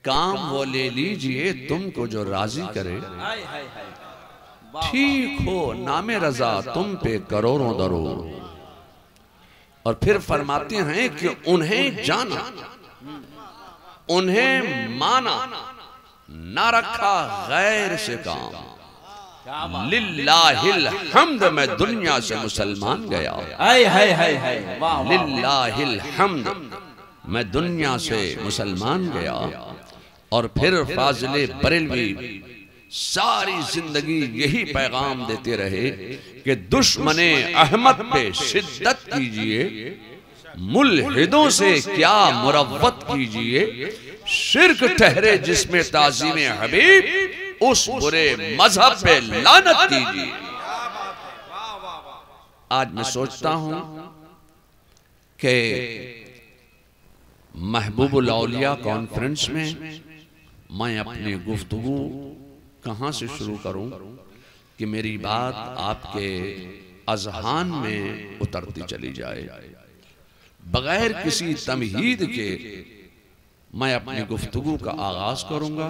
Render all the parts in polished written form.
काम वो ले लीजिए तुमको जो राजी करे। ठीक हो नामे रजा तुम पे करोड़ों दरूद। और फिर फरमाते हैं कि उन्हें जाना, उन्हें माना, ना रखा गैर से काम। लिल्लाहिल हम्द मैं दुनिया से मुसलमान गया। लिल्लाहिल हम्द मैं दुनिया से मुसलमान गया। और फिर फाजिले बरेलवी सारी जिंदगी यही पैगाम देते रहे कि दुश्मने अहमद पे शिद्दत कीजिए, मुल्हिदों से क्या मुरव्वत कीजिए। शिर्क ठहरे जिसमें ताज़ीम हबीब, उस बुरे मजहब पे लानत कीजिए। आज मैं सोचता हूं कि महबूबुल औलिया कॉन्फ्रेंस में मैं अपनी गुफ्तगू कहां से शुरू करूं कि मेरी बात आपके अज़हान में उतरती चली जाए। बगैर किसी तमहीद के मैं अपनी गुफ्तगू का आगाज करूंगा।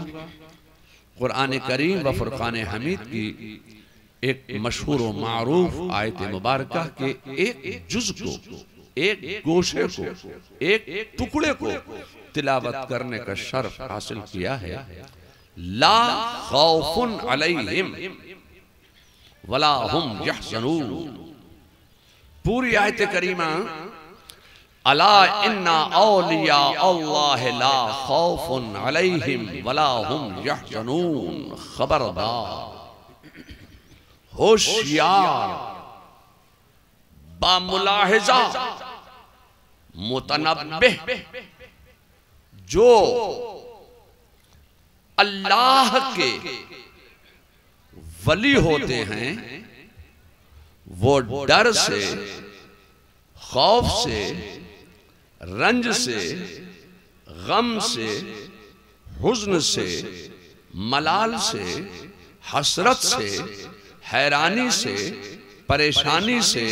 कुरान करीम व फुरकान हमीद की एक मशहूर व मारूफ आयत मुबारका के एक जुज़ को, एक गोशे को, एक टुकड़े को तिलावत करने का शर्फ हासिल किया है। ला खौफुन अलैहिम वला हुम यहज़नून। पूरी आयत करीमा अला इन्ना औलिया अल्लाह ला खौफुन अलैहिम वला हुम यहज़नून। खबरदार, होशियार, बामुलाहिजा, मुतनब्बिह, जो अल्लाह के वली होते हैं वो डर से, खौफ से, रंज से, गम से, हुज्न से, मलाल से, हसरत से, हैरानी से, परेशानी से,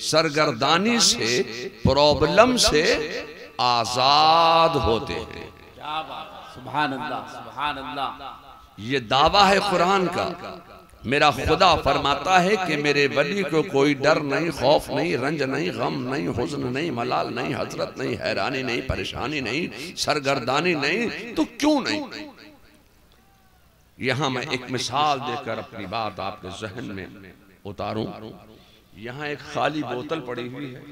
सरगर्दानी से, प्रॉब्लम से आजाद होते हैं। सुभान अल्लाह, सुभान अल्लाह। ये दावा है कुरान का। मेरा खुदा फरमाता है कि मेरे वली को कोई डर नहीं, खौफ नहीं, रंज नहीं, गम नहीं, हुज्न नहीं, मलाल नहीं, हसरत नहीं, हैरानी नहीं, परेशानी नहीं, सरगर्दानी नहीं। तो क्यों नहीं? यहां मैं एक मिसाल देकर अपनी बात आपके जहन में उतारूं। यहां एक खाली बोतल पड़ी हुई है,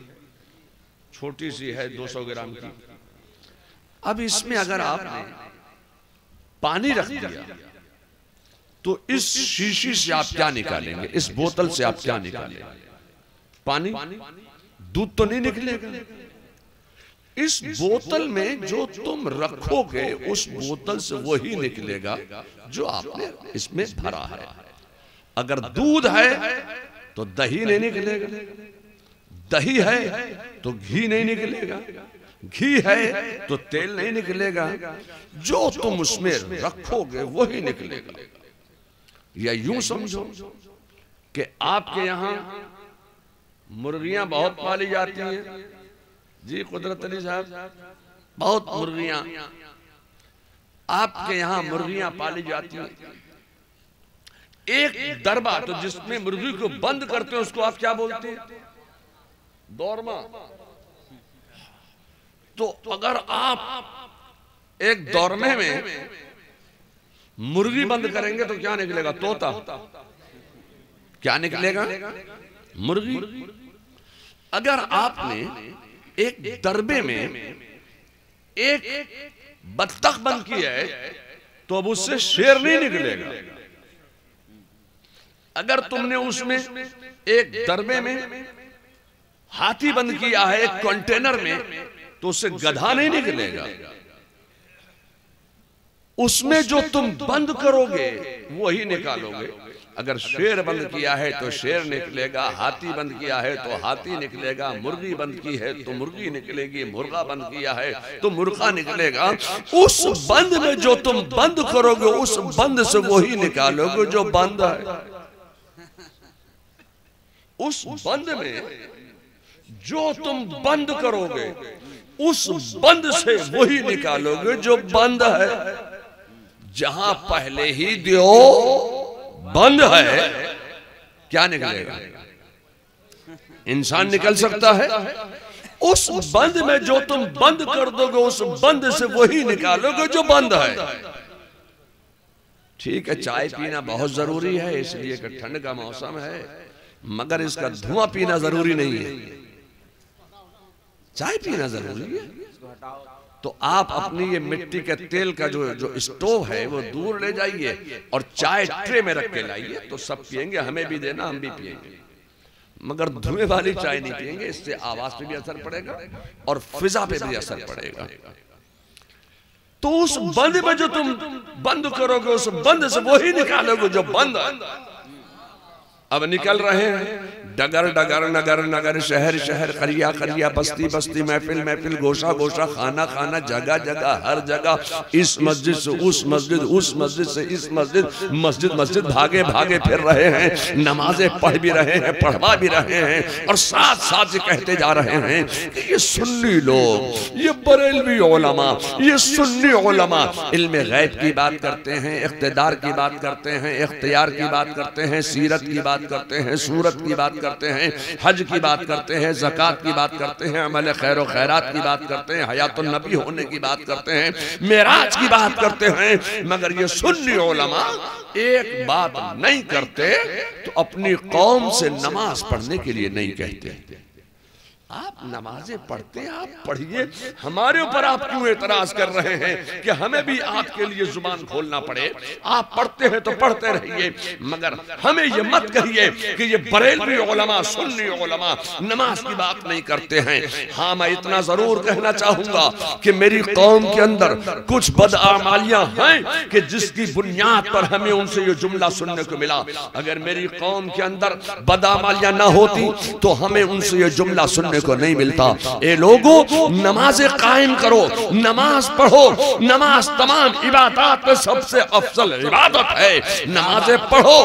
छोटी सी है, 200 ग्राम की। अब इसमें अगर आपने पानी रख दिया तो इस शीशी से आप क्या निकालेंगे? इस बोतल से आप क्या निकालेंगे? पानी, दूध तो नहीं निकलेगा। इस बोतल में जो तुम रखोगे उस बोतल से वही निकलेगा जो आपने इसमें भरा है। अगर दूध है तो दही नहीं निकलेगा, दही है तो घी नहीं निकलेगा, घी है तो तेल नहीं निकलेगा। जो तुम उसमें रखोगे वही निकलेगा। या यूं समझो कि आपके यहां मुर्गियां बहुत पाली जाती हैं। जी कुदरत अली साहब, बहुत मुर्गियां आपके यहां मुर्गियां पाली जाती हैं। एक दरबा, तो जिसमें मुर्गी को बंद करते हैं उसको आप क्या बोलते हैं? दौरमा। तो अगर आप एक दौरमे में मुर्गी बंद करेंगे तो क्या निकलेगा? तोता। क्या निकलेगा? मुर्गी। अगर आपने एक दरबे में एक बत्तख बंद किया है तो अब उससे शेर नहीं निकलेगा। अगर तुमने उसमें एक दरबे में हाथी बंद किया है एक कंटेनर में तो उससे गधा नहीं निकलेगा। उसमें जो तुम बंद करोगे वही निकालोगे। अगर शेर बंद किया है तो शेर निकलेगा, हाथी बंद किया है तो हाथी निकलेगा, मुर्गी बंद की है तो मुर्गी निकलेगी, मुर्गा बंद किया है तो मुर्गा निकलेगा। उस बंद में जो तुम बंद करोगे उस बंद से वही निकालोगे जो बंद है। उस बंद में जो तुम बंद करोगे उस बंद से वही निकालोगे जो बंद है। जहां पहले ही दियो बंद है, क्या निकलेगा? इंसान निकल सकता है? उस बंद में जो तुम बंद कर दोगे, उस बंद से वही निकालोगे जो बंद है। ठीक है, चाय पीना बहुत जरूरी है इसलिए कि ठंड का मौसम है, मगर इसका धुआं पीना जरूरी नहीं है। चाय पीना जरूरी है तो आप अपनी ये मिट्टी के तेल का जो स्टोव है वो दूर ले जाइए और चाय ट्रे में रख के लाइए, तो सब पिएंगे, हमें भी देना, हम भी पिएंगे, मगर धुएं वाली चाय नहीं पिएंगे। इससे आवाज पे भी असर पड़ेगा और फिजा पे भी असर पड़ेगा। तो उस बंद में जो तुम बंद करोगे, उस बंद से वही निकालोगे जो बंद है। अब निकल रहे हैं डगर डगर, नगर नगर, शहर शहर, करिया करिया, बस्ती बस्ती, महफिल महफिल, गोशा गोशा, खाना खाना, जगह जगह, हर जगह, इस मस्जिद से उस मस्जिद, उस मस्जिद से इस मस्जिद, मस्जिद मस्जिद भागे भागे फिर रहे हैं। नमाजें पढ़ भी रहे हैं, पढ़वा भी रहे हैं, और साथ साथ ये कहते जा रहे हैं कि ये सुन्नी लोग, ये बरेलवी उलमा, ये सुन्नी उलमा इल्म गैब की बात करते हैं, इख्तिदार की बात करते हैं, इख्तियार की बात करते हैं, सीरत की बात करते हैं, सूरत की बात करते हैं, हज की बात करते हैं, ज़कात की बात करते हैं, अमल खैर और खैरात की बात करते हैं, हयातुन नबी होने की बात करते हैं, मेराज की बात करते हैं, मगर ये सुन्नी उलमा एक बात नहीं करते, तो अपनी कौम से नमाज पढ़ने के लिए नहीं कहते। आप नमाजें पढ़ते हैं, आप पढ़िए, हमारे ऊपर आप क्यों एतराज कर रहे हैं कि हमें भी आपके लिए जुबान खोलना पड़े? आप पढ़ते हैं तो पढ़ते रहिए, मगर हमें ये मत कहिए कि ये बरेलवी उलमा, सुन्नी उलमा नमाज की बात नहीं करते हैं। हाँ, मैं इतना जरूर कहना चाहूंगा कि मेरी कौम के अंदर कुछ बदआमालियां हैं कि जिसकी बुनियाद पर हमें उनसे ये जुमला सुनने को मिला। अगर मेरी कौम के अंदर बदआमालियां ना होती तो हमें उनसे ये जुमला सुनने को नहीं मिलता। ए लोगों, नमाज़ें कायम करो, नमाज पढ़ो। नमाज तमाम इबादत में सबसे अफजल इबादत है। नमाज़ें पढ़ो।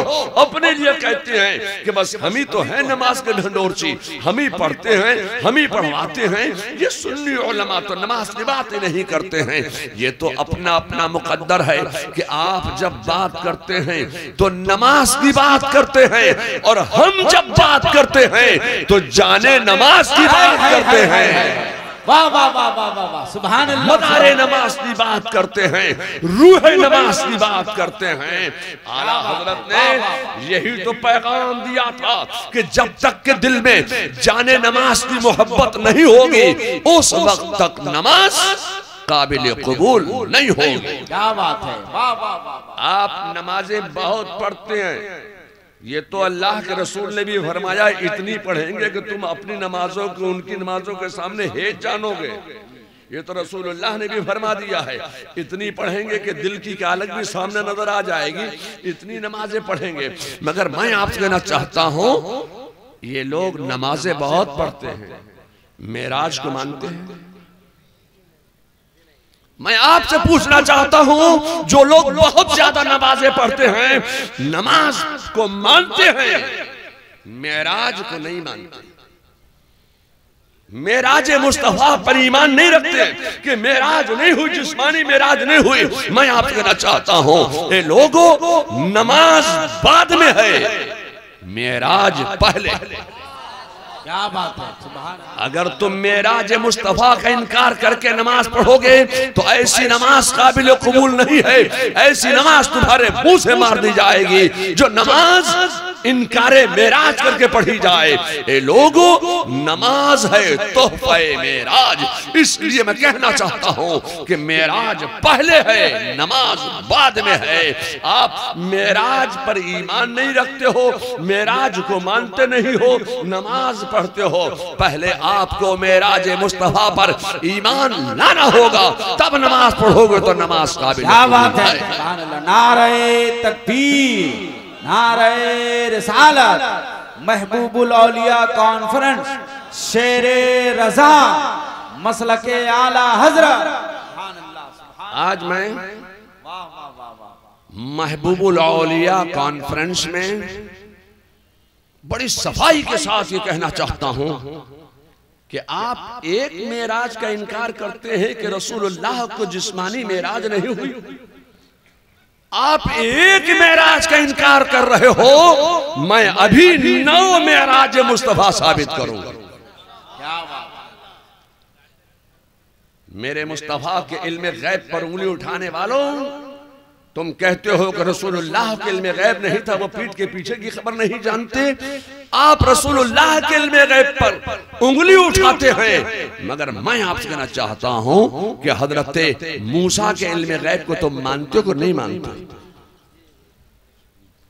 अपने लिए कहते हैं कि बस हम ही तो हैं नमाज के ढंढोरची, हम ही पढ़ते हैं, हम ही पढ़वाते हैं। ये सुन्नी उलमा तो नमाज की बात ही नहीं करते हैं। ये तो अपना अपना मुकद्दर है कि आप जब बात करते हैं तो नमाज की बात करते हैं, और हम जब बात करते हैं तो जाने नमाज की बात करते हैं। वाह वाह वाह वाह वाह वाह, सुभान अल्लाह। मदारे नमाज की बात करते हैं, रूह नमाज की बात करते हैं। आला हजरत ने यही तो पैगाम दिया था कि जब तक के दिल में जाने नमाज की मोहब्बत नहीं होगी, उस वक्त तक नमाज काबिल कबूल नहीं होगी। क्या बात है, वाह वाह वाह। आप नमाजें बहुत पढ़ते हैं, ये तो अल्लाह के रसूल ने भी फरमाया, इतनी पढ़ेंगे कि तुम अपनी नमाजों को उनकी नमाजों के सामने हेज जानोगे। ये तो रसूलुल्लाह ने भी फरमा दिया है। इतनी पढ़ेंगे कि दिल की कालक भी सामने नजर आ जाएगी, इतनी नमाजें पढ़ेंगे। मगर मैं आपसे कहना चाहता हूं, ये लोग नमाजें बहुत पढ़ते हैं, मेराज को मानते हैं। मैं आपसे पूछना चाहता हूं, जो लोग बहुत ज्यादा नमाजें पढ़ते हैं, नमाज को मानते हैं, मेराज को नहीं मानते, मेराज मुस्तफा पर ईमान नहीं रखते कि मेराज नहीं हुई, जिस्मानी मेराज नहीं हुई। मैं आपसे कहना चाहता हूं, ये लोगों, नमाज बाद में है, मेराज पहले। क्या बात है, सुभान। अगर तुम मेराज मुस्तफा का इनकार करके नमाज पढ़ोगे तो ऐसी नमाज काबिल कबूल नहीं है। ऐसी नमाज तुम्हारे मुंह से मार दी जाएगी जो नमाज इनकारे मेराज करके पढ़ी जाए। ए लोगों, नमाज है तोहफे मेराज। इसलिए मैं कहना चाहता हूं कि मेराज पहले है, नमाज बाद में है। आप मेराज पर ईमान नहीं रखते हो, मेराज को मानते नहीं हो, नमाज पढ़ते हो। पहले आपको मेराज मुस्तफा पर ईमान लाना होगा, तब नमाज पढ़ोगे तो नमाज काबिल। क्या बात है, सुभान अल्लाह। नारे तकबीर, नारे रिसालत, महबूबुल औलिया कॉन्फ्रेंस, शेरे रजा, मसलके आला हजरत। आज मैं महबूबुल औलिया कॉन्फ्रेंस में बड़ी सफाई के साथ ये कहना चाहता हूं कि आप एक मेराज का इनकार करते हैं कि रसूलुल्लाह को जिस्मानी मेराज नहीं हुई, आप एक मेराज का इनकार कर रहे हो, मैं अभी 9 मेराज मुस्तफा साबित करूंगा। क्या बात। मेरे मुस्तफा के इल्म गैब पर उंगली उठाने वालों, तुम कहते हो कि रसूलुल्लाह के इल्म गैब नहीं था, वो पीठ के पीछे की खबर नहीं जानते। आप रसूलुल्लाह के इल्म गैब पर उंगली उठाते हैं, मगर मैं आपसे कहना चाहता हूं कि हजरत मूसा के इल्म गैब को तुम मानते हो कि नहीं मानते?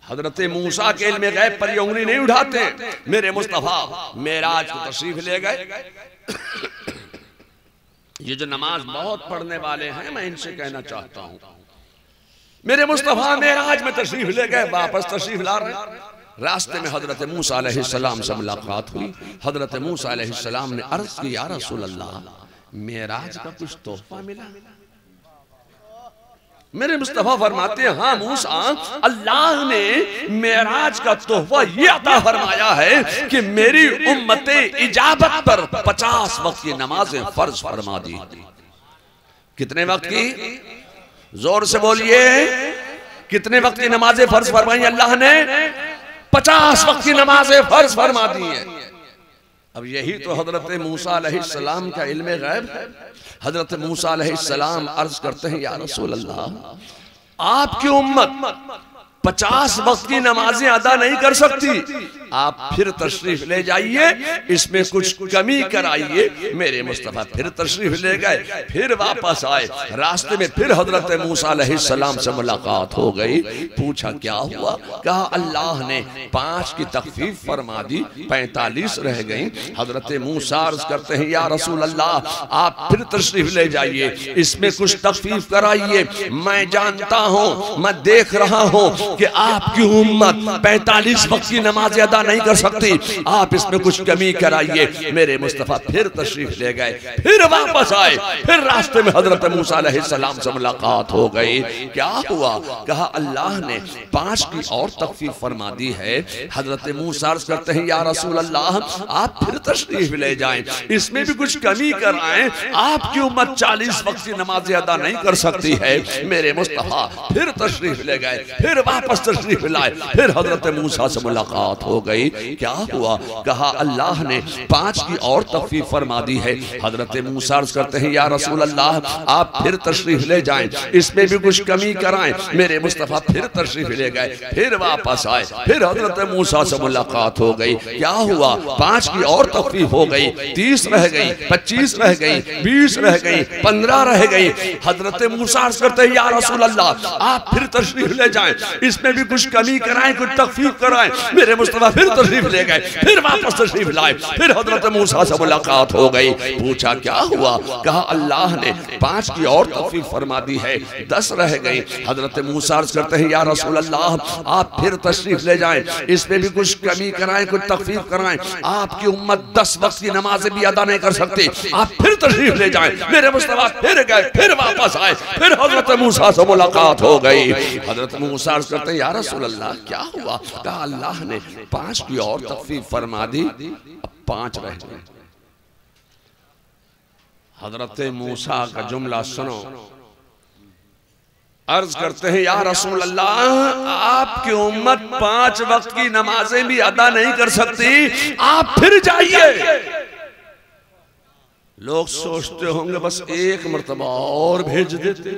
हजरत मूसा के इल्म गैब पर ये उंगली नहीं उठाते। मेरे मुस्तफा मेराज को तशरीफ ले गए। ये जो नमाज बहुत पढ़ने वाले हैं, मैं इनसे कहना चाहता हूं, मेरे मुस्तफा मेराज में तशरीफ ले गए, वापस तशरीफ ला रहे हैं। रास्ते में हजरत मूसा अलैहिस्सलाम से मुलाकात हुई। हजरत मूसा अलैहिस्सलाम ने अर्ज की, या रसूल अल्लाह, मेराज का कुछ तोहफा मिला? मेरे मुस्तफा फरमाते हैं, हाँ मूसा, अल्लाह ने मेराज का तोहफा ये अता फरमाया है कि मेरी उम्मते इजाबत पर 50 वक्त की नमाजें फर्ज फरमा दी। कितने वक्त की? जोर से बोलिए, कितने वक्त की नमाजें फर्ज फरमाई अल्लाह ने? 50 वक्त की नमाजें फर्ज फरमा दी है। अब यही तो हजरत मूसा अलैहिस्सलाम का इल्म गैब है। हजरत मूसा अलैहिस्सलाम अर्ज करते हैं, या रसूल अल्लाह, आपकी उम्मत 50 वक्त की नमाजें अदा नहीं कर सकती, आप फिर तशरीफ ले जाइए, इसमें कुछ कमी कराइए। मेरे मुस्तफा फिर तशरीफ ले गए, फिर वापस आए। रास्ते में फिर हजरत मूसा अलैहिस्सलाम से मुलाकात हो गई। पूछा क्या हुआ? कहा अल्लाह ने 5 की तखफीफ फरमा दी, 45 रह गई। हजरत मूसा अर्ज करते हैं, या रसूल अल्लाह, आप फिर तशरीफ ले जाइए, इसमें कुछ तखफीफ कराइए। मैं जानता हूं, मैं देख रहा हूं कि आपकी उम्मत 45 वक्त की नमाज अदा नहीं कर सकती, आप इसमें कुछ कमी कराइए। मेरे मुस्तफा फिर तशरीफ ले गए, फिर वापस आए। फिर रास्ते में हजरत मूसा अलैहिस्सलाम से मुलाकात हो गई। क्या हुआ? कहा अल्लाह ने 5 की और तखफीफ फरमा दी है। हजरत मूसा अर्ज करते हैं, या रसूल अल्लाह, आप फिर तशरीफ ले जाएं, इसमें भी कुछ कमी कराएं, आपकी उम्मत 40 वक्त की नमाज अदा नहीं कर सकती है। मेरे मुस्तफा फिर तशरीफ ले गए, फिर वापस तशरीफ लाए। फिर हजरत मूसा से मुलाकात हो गई। क्या हुआ? कहा अल्लाह ने 5 की और तखफीफ फरमा दी है। हजरत मूसा अर्ज करते हैं, या रसूल अल्लाह, आप फिर तशरीफ ले जाएं, इसमें भी कुछ कमी कराएं। मेरे मुस्तफा फिर तशरीफ ले गए, फिर वापस आए। फिर हजरत मूसा से मुलाकात हो गई। क्या हुआ? 5 की और तखफीफ हो गई, 30 रह गई, 25 रह गई, 20 रह गई, 15 रह गई। हजरत मूसा अर्ज करते हैं, या रसूल अल्लाह, आप फिर तशरीफ ले जाएं, इसमें भी कुछ कमी कराएं, कुछ तखफीफ कराएं। मेरे मुस्तफा फिर तशरीफ ले गए, फिर वापस तशरीफ लाए। फिर हजरत मूसा से मुलाकात हो गई। पूछा क्या हुआ? कहा अल्लाह ने 5 की और तखफीफ फरमा दी है, 10 रह गई। हजरत मूसा अर्ज करते हैं, या रसूल अल्लाह, आप फिर तशरीफ ले जाएं, इसमें भी कुछ कमी कराएं, कुछ तखफीफ कराएं। आपकी उम्मत 10 वक्त की नमाजें भी अदा नहीं कर सकती, आप फिर तशरीफ ले जाएं। मेरे मुस्तफा फिर गए, फिर वापस आए। फिर हजरत मूसा से मुलाकात हो गई। हजरत मूसा अर्ज करते हैं, या रसूल अल्लाह, क्या हुआ? कहा अल्लाह ने 5 की और तखफीफ फरमा दी, अब 5 रह गए। हजरत मूसा का जुमला सुनो। अर्ज करते हैं, या रसूल अल्लाह, आपकी उम्मत 5 वक्त की नमाजें भी अदा नहीं कर सकती, आप फिर जाइए। लोग सोचते होंगे बस एक मर्तबा और भेज देते,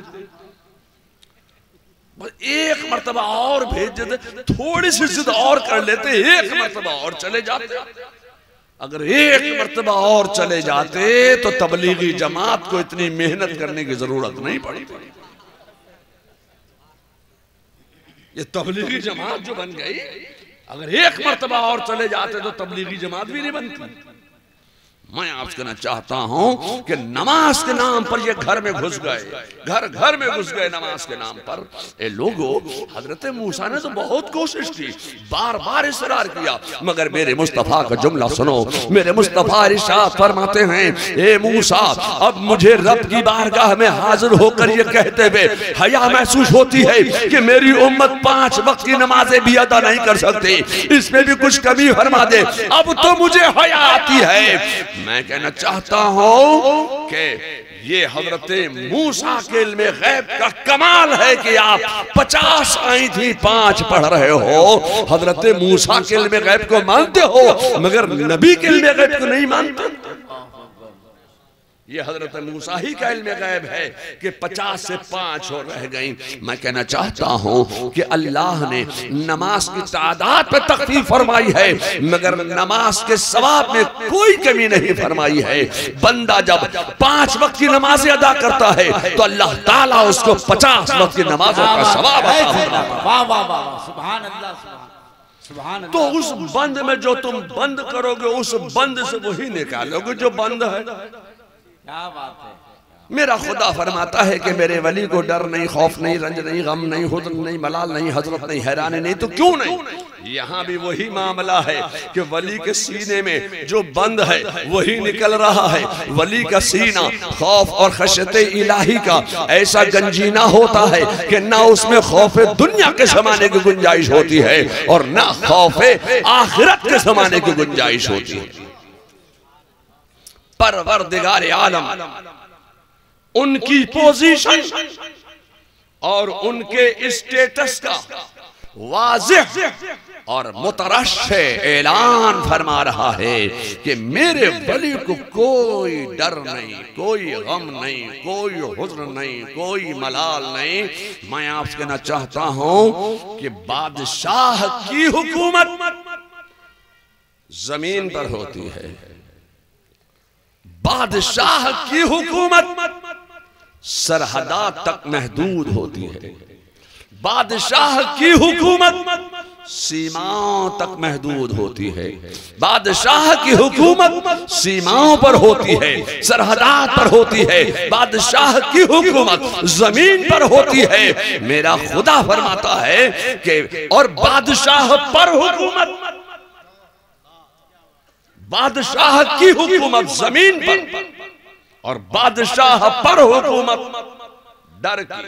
एक मर्तबा और भेज देते, थोड़ी सी जिद और कर लेते, एक मर्तबा और चले जाते। अगर एक मर्तबा और चले जाते तो तबलीगी जमात को इतनी मेहनत करने की जरूरत नहीं पड़ती। ये तबलीगी जमात जो बन गई, अगर एक मर्तबा और चले जाते तो तबलीगी जमात भी नहीं बनती। मैं आपसे कहना चाहता हूं कि नमाज के नाम पर ये घर में घुस गए, घर घर में घुस गए नमाज के नाम पर। ये लोगों, हजरत मूसा ने तो बहुत कोशिश की, बार बार इसरार किया, मगर मेरे मुस्तफा का जुमला सुनो। मेरे मुस्तफा इरशाद फरमाते हैं, ए मूसा, अब मुझे रब की बारगाह में हाजिर होकर ये कहते हुए हया महसूस होती है कि मेरी उम्मत 5 वक्त की नमाजें भी अदा नहीं कर सकती, इसमें भी कुछ कमी फरमा दे। अब तो मुझे हया आती है। मैं कहना चाहता हूं कि ये हजरत मूसा के इल्मे गैब का कमाल है कि आप 50 आई थी 5 पढ़ रहे हो। हजरत मूसा के इल्मे गैब को मानते हो मगर नबी के इल्मे गैब को नहीं मानते। ये हजरत मूसा ही का इल्मे गैब है कि 50 से 5 और रह गई। मैं कहना चाहता हूं कि अल्लाह ने नमाज की तादाद पे तखफीफ फरमाई है मगर नमाज के सवाब में कोई कमी नहीं फरमाई है। बंदा जब 5 वक्त की नमाजें अदा करता है तो अल्लाह ताला उसको 50 वक्त की नमाजों का सवाब अता फरमाता है। सुभान अल्लाह। तो उस बंद में जो तुम बंद करोगे उस बंद से वही निकालोगे जो बंद है। क्या बात है। मेरा खुदा फरमाता है कि मेरे वली को डर नहीं, खौफ नहीं, रंज नहीं, गम नहीं, हुज़्न नहीं, मलाल नहीं, हजरत नहीं, हैरानी नहीं। तो क्यों नहीं? यहाँ भी वही मामला है कि वली के सीने में जो बंद है वही निकल रहा है। वली का सीना खौफ और खशयत इलाही का ऐसा गंजीना होता है कि ना उसमें खौफ दुनिया के ज़माने की गुंजाइश होती है और ना खौफ आखिरत के ज़माने की गुंजाइश होती है। परवरदिगार आलम उनकी पोजीशन और उनके स्टेटस का वाज़ेह और मुतरश्शे ऐलान फरमा रहा है कि मेरे वली को कोई डर नहीं, कोई गम नहीं, कोई हुज़्न नहीं, कोई मलाल नहीं। मैं आपसे कहना चाहता हूं कि बादशाह की हुकूमत जमीन पर होती है, बादशाह की हुकूमत सरहदात तक महदूद होती है, बादशाह की हुकूमत सीमाओं तक महदूद होती है, बादशाह की हुकूमत सीमाओं पर होती है, सरहदात पर होती है, बादशाह की हुकूमत जमीन पर होती है। मेरा खुदा फरमाता है कि और बादशाह पर हुकूमत, बादशाह की हुकूमत जमीन पर और बादशाह पर हुकूमत डर की,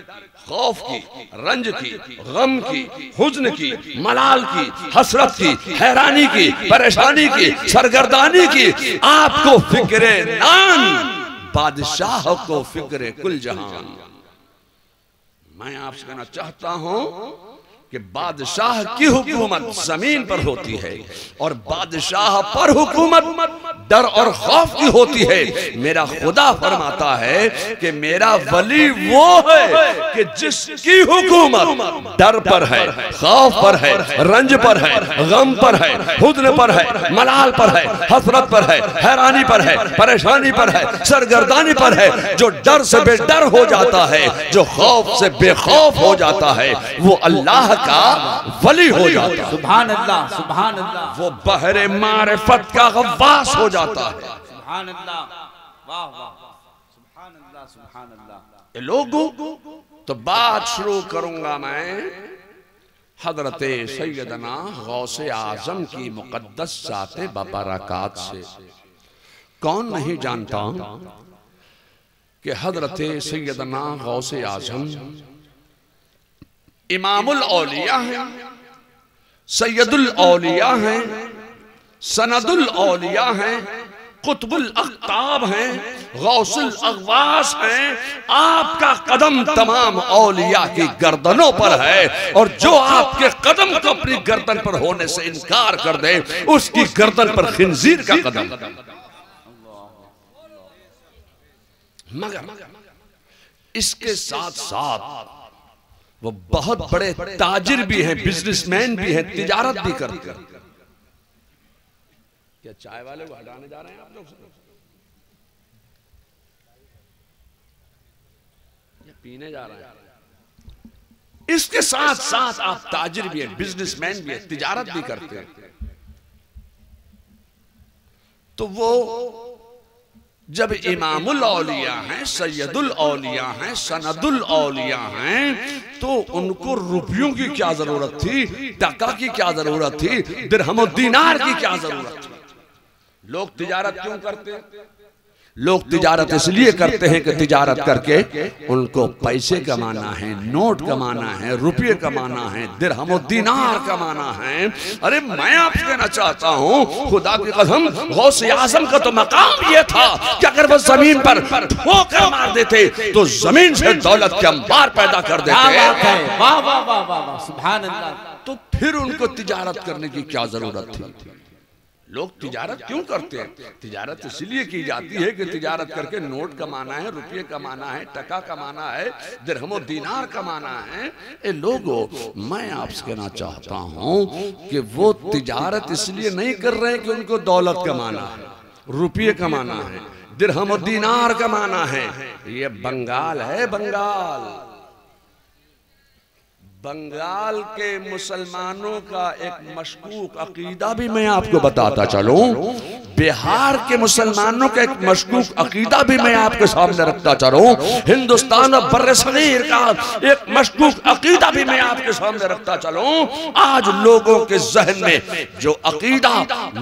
खौफ की, रंज की, गम की, हुज़्न की, मलाल की, हसरत की, हैरानी की, परेशानी की, सरगर्दानी की। आपको फिक्रे नान, बादशाह को फिक्रे कुल जहान। मैं आपसे कहना चाहता हूं कि बादशाह की हुकूमत जमीन पर होती है और बादशाह पर हुकूमत डर और खौफ की होती है। मेरा खुदा फरमाता है कि मेरा वली वो है कि जिसकी हुकूमत डर पर है, खौफ पर है, रंज पर है, गम पर है, हुज़्न पर है, मलाल पर है, हसरत पर है, हैरानी पर है, परेशानी पर है, सरगर्दानी पर है। जो डर से बेडर हो जाता है, जो खौफ से बेखौफ हो जाता है, वो अल्लाह का वली हो जाता है। सुभान अल्लाह, सुभान अल्लाह। वो बहरे मारिफत का गव्वास हो जाता है। सुभान अल्लाह, वाह वाह, सुभान अल्लाह, सुभान अल्लाह। लोगों तो बात शुरू करूंगा मैं हजरत सैयदना गौसे आजम की मुकद्दस ज़ाते बबरकात से। कौन नहीं जानता कि हजरत सैयदना गौसे आजम इमामुल औलिया हैं, सैयदुल औलिया हैं, सनदुल औलिया हैं, कुतुबुल अख्ताब हैं, गौसुल अगवास हैं। आपका कदम तमाम औलिया की गर्दनों पर है और जो आपके कदम को अपनी गर्दन पर होने से इनकार कर दे उसकी गर्दन पर खिंजीर का कदम। मगर इसके साथ साथ वो बहुत बड़े ताजिर भी हैं, बिजनेसमैन भी हैं, तिजारत भी करते हैं। क्या चाय वाले को हटाने जा रहे हैं आप लोग या पीने जा रहे हैं? इसके साथ साथ आप ताजिर भी हैं, बिजनेसमैन भी हैं, तिजारत भी करते हैं। तो वो जब इमामुल औलिया हैं, सैयदुल औलिया हैं, सनदुल औलिया हैं, तो उनको रुपयों की क्या जरूरत थी, टका की क्या जरूरत थी, दिरहम और दीनार की क्या जरूरत थी? लोग तिजारत क्यों करते? लोग तिजारत इसलिए करते हैं कि तिजारत करके उनको पैसे कमाना है, नोट कमाना है, रुपये कमाना है, दिरहम और दीनार कमाना है। अरे मैं आपसे कहना चाहता हूँ, खुदा की कसम, गौसे आजम का तो मकाम ये था कि अगर वो जमीन पर ठोकर मार देते तो जमीन से दौलत के अंबार पैदा कर देते। वाह वाह वाह वाह, सुभान अल्लाह। तो फिर उनको तिजारत करने की क्या जरूरत थी? लोग तिजारत क्यों करते हैं? तिजारत इसलिए की जाती है कि तिजारत करके नोट कमाना है, रुपये कमाना है, टका कमाना है, दिरहम दीनार कमाना है। ए लोगों, मैं आपसे कहना चाहता हूं कि वो तिजारत इसलिए नहीं कर रहे हैं कि उनको दौलत कमाना है, रुपये कमाना है, दिरहम दीनार कमाना है। ये बंगाल है, बंगाल। बंगाल के मुसलमानों का एक मशकूक अकीदा भी मैं आपको बताता चलूं। बिहार के मुसलमानों का एक मशकूक अकीदा भी मैं आपके सामने रखता चलूं। हिंदुस्तान और बर्र-ए-सगीर का एक मशकूक अकीदा भी मैं आपके सामने रखता चलूं। आज लोगों के जहन में जो अकीदा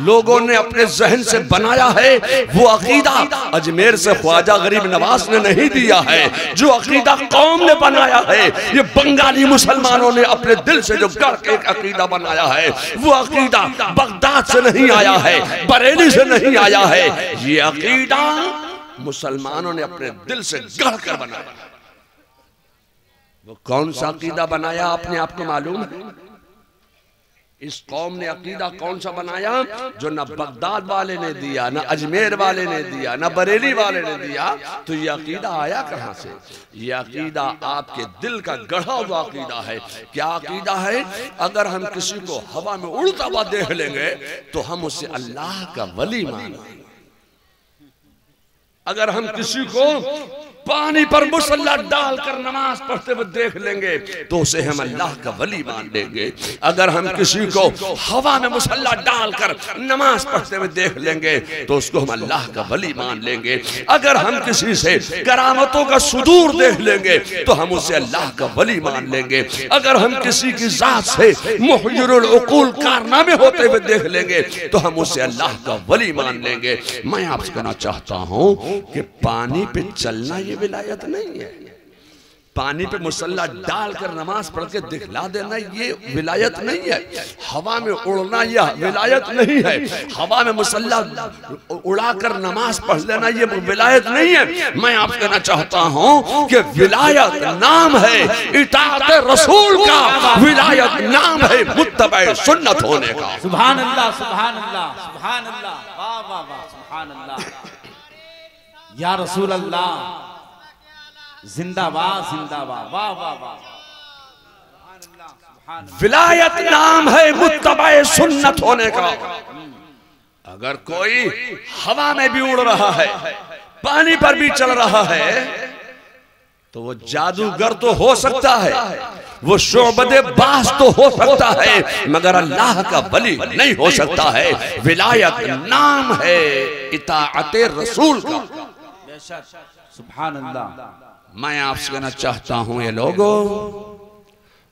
लोगों ने अपने जहन से बनाया है, वो अकीदा अजमेर से ख्वाजा गरीब नवाज ने नहीं दिया है। जो अकीदा कौम ने बनाया है, ये बंगाली मुसलमान ने अपने दिल से जो गढ़ के एक अकीदा बनाया है, वो अकीदा बगदाद से नहीं आया है, बरेली से नहीं आया है। ये अकीदा मुसलमानों ने अपने दिल से गढ़ कर बनाया। वो कौन सा अकीदा बनाया अपने आप को मालूम है? इस कौम ने अकीदा कौन सा बनाया जो न बगदाद वाले ने दिया, न अजमेर वाले ने दिया, न बरेली वाले ने दिया। तो ये अकीदा आया कहां से? ये अकीदा आपके दिल का गढ़ा हुआ अकीदा है। क्या अकीदा है? अगर हम किसी को हवा में उड़ता हुआ देख लेंगे तो हम उसे अल्लाह का वली मानेंगे। अगर हम किसी को पानी पर मुसल्ला डालकर नमाज पढ़ते हुए देख लेंगे तो उसे हम अल्लाह का वली मान लेंगे। अगर हम किसी को हवा में मुसल्ला डालकर नमाज पढ़ते हुए देख लेंगे तो उसको हम अल्लाह का वली मान लेंगे। अगर हम किसी से करामतों का सुदूर देख लेंगे तो हम उसे अल्लाह का वली मान लेंगे। अगर हम किसी की जात से मुहय्यिरुल उकूल कारनामे होते हुए देख लेंगे तो हम उसे अल्लाह का वली मान लेंगे। मैं आपसे कहना चाहता हूं कि पानी पे चलना ये विलायत नहीं है। पानी पे मुसल्ला डालकर नमाज पढ़ के दिखला देना ये विलायत नहीं है। हवा में उड़ना यह विलायत नहीं है। हवा में मुसल्ला उड़ाकर नमाज पढ़ लेना ये विलायत नहीं है। मैं आपको कहना चाहता हूं कि विलायत नाम है इताअत रसूल का, विलायत नाम है मुत्तबा सुन्नत होने का। सुभान अल्लाह, सुभान अल्लाह, सुभान अल्लाह, वाह वाह वाह, सुभान अल्लाह या रसूल अल्लाह, जिंदाबाद जिंदाबाद, वाह वाह वाह। विलायत नाम है मुत्तबा सुन्नत होने का। अगर कोई हवा में भी उड़ रहा है, पानी पर भी चल रहा है, तो वो जादूगर तो हो सकता है, वो शोबदे बास तो हो सकता है, मगर अल्लाह का वली नहीं हो सकता है। विलायत नाम है इताअत रसूल का। सुभान अल्लाह। मैं आपसे कहना चाहता हूं ये लोगों,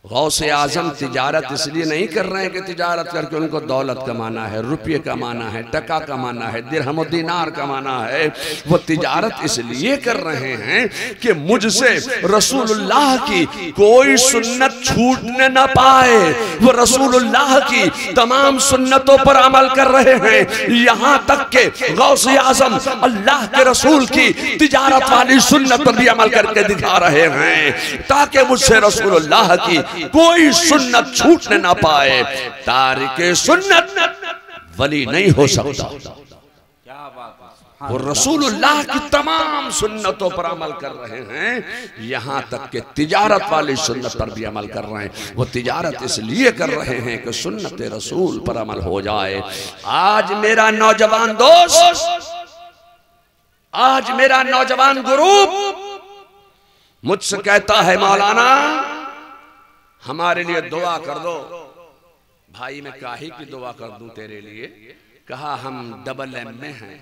गौसे आजम तिजारत इसलिए नहीं कर रहे हैं कि तिजारत करके उनको दौलत कमाना है, रुपये कमाना है, टका कमाना है, दिरहम दीनार कमाना है। वो तिजारत इसलिए कर रहे हैं कि मुझसे रसूलुल्लाह की कोई सुन्नत छूटने ना पाए। वो रसूलुल्लाह की तमाम सुन्नतों पर अमल कर रहे हैं। यहाँ तक के गौसे आजम अल्लाह के रसूल की तिजारत वाली सुन्नत पर भी अमल करके दिखा रहे हैं, ताकि मुझसे रसूलुल्लाह की कोई सुन्नत छूटने ना पाए। तारिके सुन्नत वली नहीं हो सकता। क्या बात है। वो रसूलुल्लाह की तमाम सुन्नतों पर अमल कर रहे हैं, यहां तक कि तिजारत वाली सुन्नत पर भी अमल कर रहे हैं। वो तिजारत इसलिए कर रहे हैं कि सुन्नत रसूल पर अमल हो जाए। आज मेरा नौजवान दोस्त, आज मेरा नौजवान ग्रुप मुझसे कहता है, मौलाना हमारे लिए दुआ कर दो। भाई मैं काहे की दुआ कर दूं तेरे लिए? कहा हम डबल एम में हैं,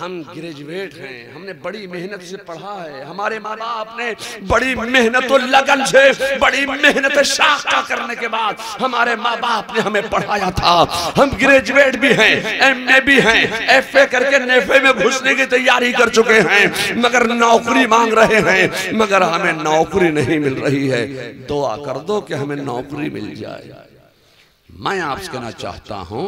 हम ग्रेजुएट हैं, हमने बड़ी मेहनत से पढ़ा है, हमारे माँ बाप ने बड़ी मेहनत और लगन से, बड़ी मेहनत शाखा करने के बाद हमारे माँ बाप ने हमें पढ़ाया था। हम ग्रेजुएट भी हैं, एमए भी हैं, एफए करके नेफे में घुसने की तैयारी कर चुके हैं, मगर नौकरी मांग रहे हैं, मगर हमें नौकरी नहीं मिल रही है। दुआ कर दो कि हमें नौकरी मिल जाए। मैं आपसे कहना चाहता हूं,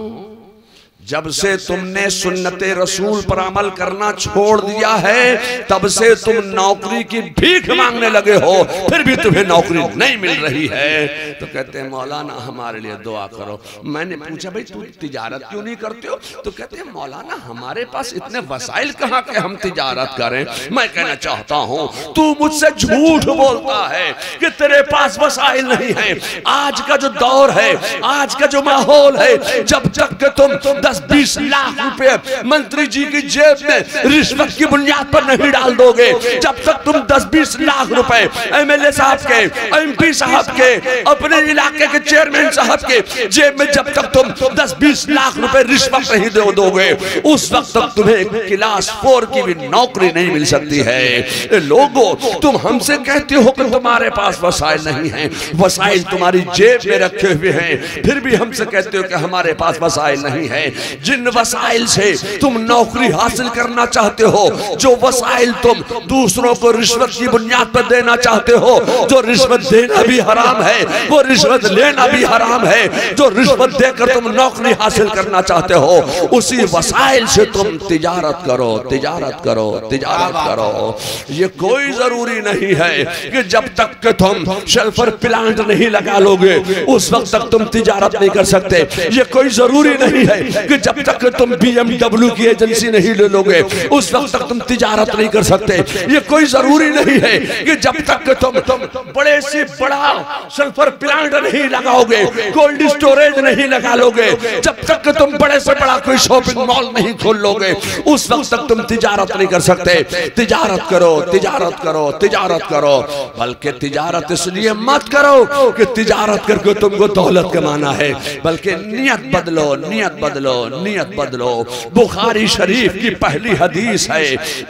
जब से तुमने सुन्नते रसूल पर अमल करना छोड़ दिया है, तब से तुम नौकरी की भीख मांगने लगे हो, फिर भी तुम्हें नौकरी नहीं मिल रही है। तो कहते हैं मौलाना हमारे लिए दुआ करो। मैंने पूछा भाई तू तिजारत क्यों नहीं करते हो? तो कहते हैं मौलाना हमारे पास इतने वसाइल कहाँ के हम तिजारत करें। मैं कहना चाहता हूँ तू मुझसे झूठ बोलता है कि तेरे पास वसाइल नहीं है। आज का जो दौर है, आज का जो माहौल है, जब तक के तुम 10-20 लाख रुपए मंत्री जी की जेब में रिश्वत की बुनियाद पर नहीं डाल दोगे, जब तक तुम 10-20 लाख रुपए एमएलए साहब के, एमपी साहब के, अपने इलाके के चेयरमैन साहब के जेब में जब तक तुम 10-20 लाख रुपए रिश्वत नहीं दे दोगे, उस वक्त तक तुम्हें क्लास 4 की भी नौकरी नहीं मिल सकती है। लोगों, तुम हमसे कहते हो कि तुम्हारे पास वसाइल नहीं है, वसाइल तुम्हारी जेब में रखे हुए हैं, फिर भी हमसे कहते हो कि हमारे पास वसाइल नहीं है। जिन वसाइल से तुम नौकरी हासिल करना चाहते हो, जो वसाइल तुम दूसरों को रिश्वत की बुनियाद पर देना चाहते हो, जो रिश्वत देना भी हराम है, वो रिश्वत लेना भी हराम है, जो रिश्वत देकर तुम नौकरी हासिल करना चाहते हो, उसी वसाइल से तुम तिजारत करो, तिजारत करो, तिजारत करो। ये कोई जरूरी नहीं है कि जब तक कि तुम सल्फर प्लांट नहीं लगा लोगे उस वक्त तक तुम तिजारत नहीं कर सकते। ये कोई जरूरी नहीं है कि जब तक तुम BMW की एजेंसी नहीं ले लोगे उस वक्त तक तुम तिजारत नहीं कर सकते। ये कोई जरूरी नहीं है कि जब तक तुम बड़े से बड़ा सल्फर प्लांट नहीं लगाओगे, कोल्ड स्टोरेज नहीं लगा लोगे, जब तक तुम बड़े से बड़ा कोई शॉपिंग मॉल नहीं खोल लोगे उस वक्त तक तुम तिजारत नहीं कर सकते। तिजारत करो, तिजारत करो, तिजारत करो। बल्कि तिजारत इसलिए मत करो कि तिजारत करके तुमको दौलत कमाना है, बल्कि नियत बदलो, नियत बदलो, नियत बदलो। बुखारी शरीफ की पहली हदीस है,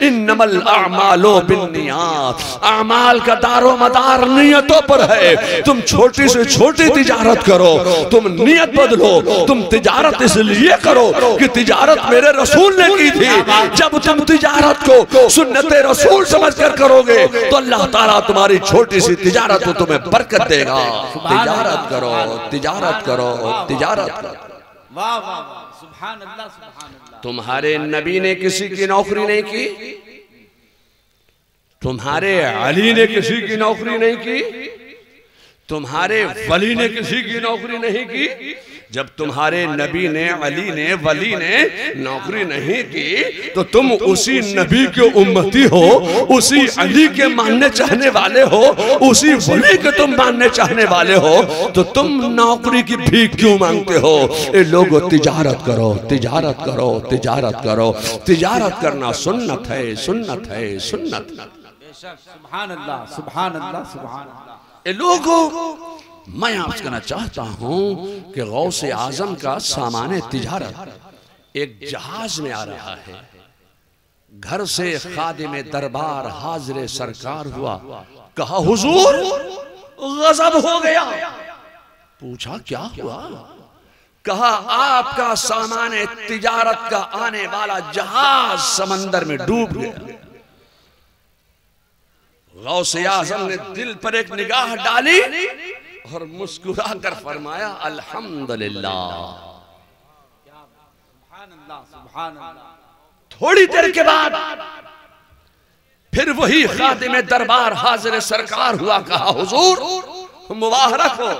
इन्नमल अमालो बिन्नियात, अमाल का दारो मदार नियतों पर है। तुम छोटी से छोटी तिजारत करो, तुम नियत बदलो। तुम तिजारत इसलिए करो कि तिजारत मेरे रसूल ने की थी। जब तुम तिजारत को सुन्नते रसूल समझकर करोगे तो अल्लाह ताला तुम्हारी छोटी सी तिजारत को तुम्हें बरकत देगा। तिजारत करो, तिजारत करो, तिजारत करो। वाह वाह वाह, सुभान अल्लाह, सुभान अल्लाह। तुम्हारे नबी ने किसी की नौकरी नहीं की, तुम्हारे अली ने किसी की नौकरी नहीं की, तुम्हारे वली ने किसी की नौकरी नहीं की। जब तुम्हारे नबी ने, अली ने, वली ने नौकरी नहीं की तो तुम उसी नबी के उम्मती हो, उसी अली के मानने चाहने वाले हो, उसी वली के तुम मानने चाहने वाले हो, तो तुम नौकरी की भीख क्यों मांगते हो? ए लोगों, तिजारत करो, तिजारत करो, तिजारत करो। तिजारत करना सुन्नत है, सुन्नत है, सुन्नत। सुभान अल्लाह, सुभान अल्लाह, सुभान अल्लाह। ए लोगों, मैं आपसे कहना चाहता हूं कि गौसे आजम का सामाने तिजारत एक जहाज में आ रहा है। घर से खादिम दरबार हाजिर सरकार हुआ, कहा हुजूर गजब हो गया। पूछा क्या हुआ? कहा आपका सामाने तिजारत का आने वाला जहाज समंदर में डूब गया। गौसे आजम ने दिल पर एक निगाह डाली और मुस्कुरा कर फरमाया अल्हम्दुलिल्लाह। थोड़ी देर के बाद फिर वही खादिम दरबार हाजिर सरकार हुआ, कहा हुजूर मुबारक हो,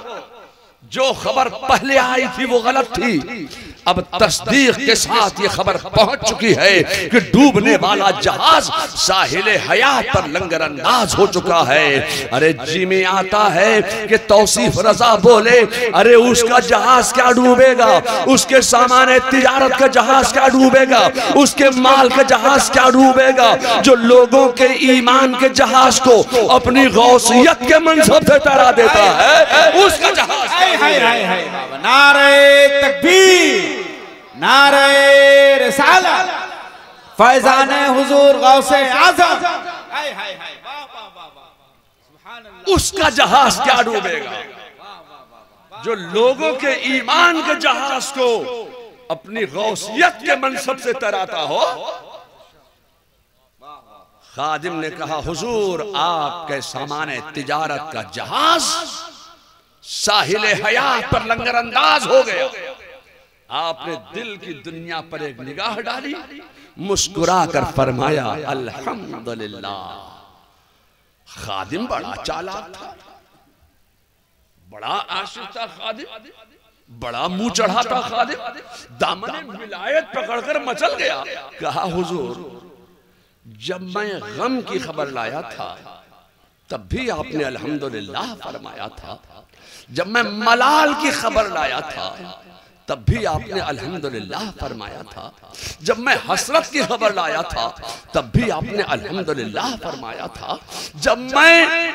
जो खबर पहले आई थी वो गलत थी, अब तस्दीक के साथ ये खबर पहुंच चुकी है कि डूबने वाला जहाज साहिल हयात पर लंगर अंदाज हो चुका है। अरे जी में आता है कि तौसीफ रजा बोले, अरे उसका जहाज क्या डूबेगा, उसके सामान तिजारत का जहाज क्या डूबेगा, उसके माल का जहाज क्या डूबेगा, जो लोगों के ईमान के जहाज को अपनी गौसियत के मनसब से तरा देता है, उसका जहाज। नारे तकबीर, नारे रिसालत, फैजान हुजूर गौसे आज़म, हाय हाय हाय, वाह वाह वाह वाह, सुभान अल्लाह। उसका जहाज क्या डूबेगा जो लोगों के ईमान के जहाज को अपनी गौसियत के मनसब से तराता हो। खादिम ने कहा हुजूर आपके सामाने तिजारत का जहाज साहिल हयात पर लंगर अंदाज हो गया। आपने दिल की दुनिया पर एक निगाह डाली, मुस्कुरा कर फरमाया अल्हम्दुलिल्लाह। खादिम बड़ा चालाक था, बड़ा आशिक था खादिम, बड़ा मुंह चढ़ा था खादिम। दामन विलायत पकड़कर मचल गया। कहा हुजूर जब मैं गम की खबर लाया था तब भी आपने अल्हम्दुलिल्लाह फरमाया था, जब मैं मलाल की खबर लाया था तब भी आपने अल्हम्दुलिल्लाह फरमाया था, जब मैं हसरत की खबर लाया था तब भी आपने अल्हम्दुलिल्लाह फरमाया था, जब मैं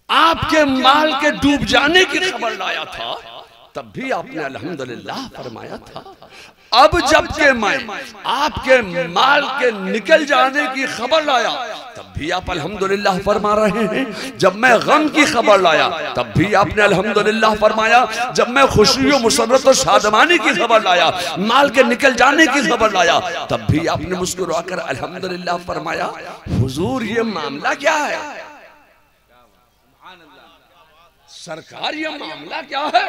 आपके माल के डूब जाने की खबर लाया था तब भी आपने अल्हम्दुलिल्लाह फरमाया था। अब जबकि मैं आपके माल के निकल जाने की खबर लाया तब भी आप अल्हम्दुलिल्लाह फरमा रहे हैं। जब मैं गम की खबर लाया तब भी आपने अल्हम्दुलिल्लाह फरमाया। जब मैं खुशी और मुसर्रत और शादमानी की खबर लाया, माल के निकल जाने की खबर लाया, तब भी आपने मुस्कुराकर अल्हम्दुलिल्लाह फरमाया। हुजूर ये मामला क्या है? सरकार ये मामला क्या है?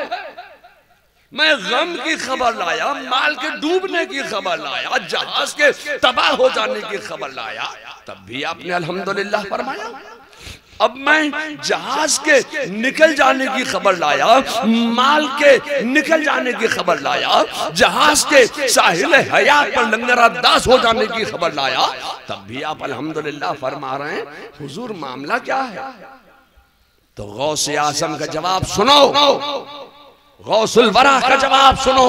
मैं गम की खबर लाया, माल के डूबने की खबर लाया, जहाज के तबाह हो जाने की खबर लाया, तब भी आपने अल्हम्दुलिल्लाह फरमाया। अब मैं जहाज के निकल जाने की खबर लाया, माल के निकल जाने की खबर लाया, जहाज के साहिल हयात पर लंगरअंदाज हो जाने की खबर लाया, तब भी आप अल्हम्दुलिल्लाह फरमा रहे हैं। हुजूर मामला क्या है? तो गौसे आज़म का जवाब सुनो, गौसुल वरा का जवाब सुनो।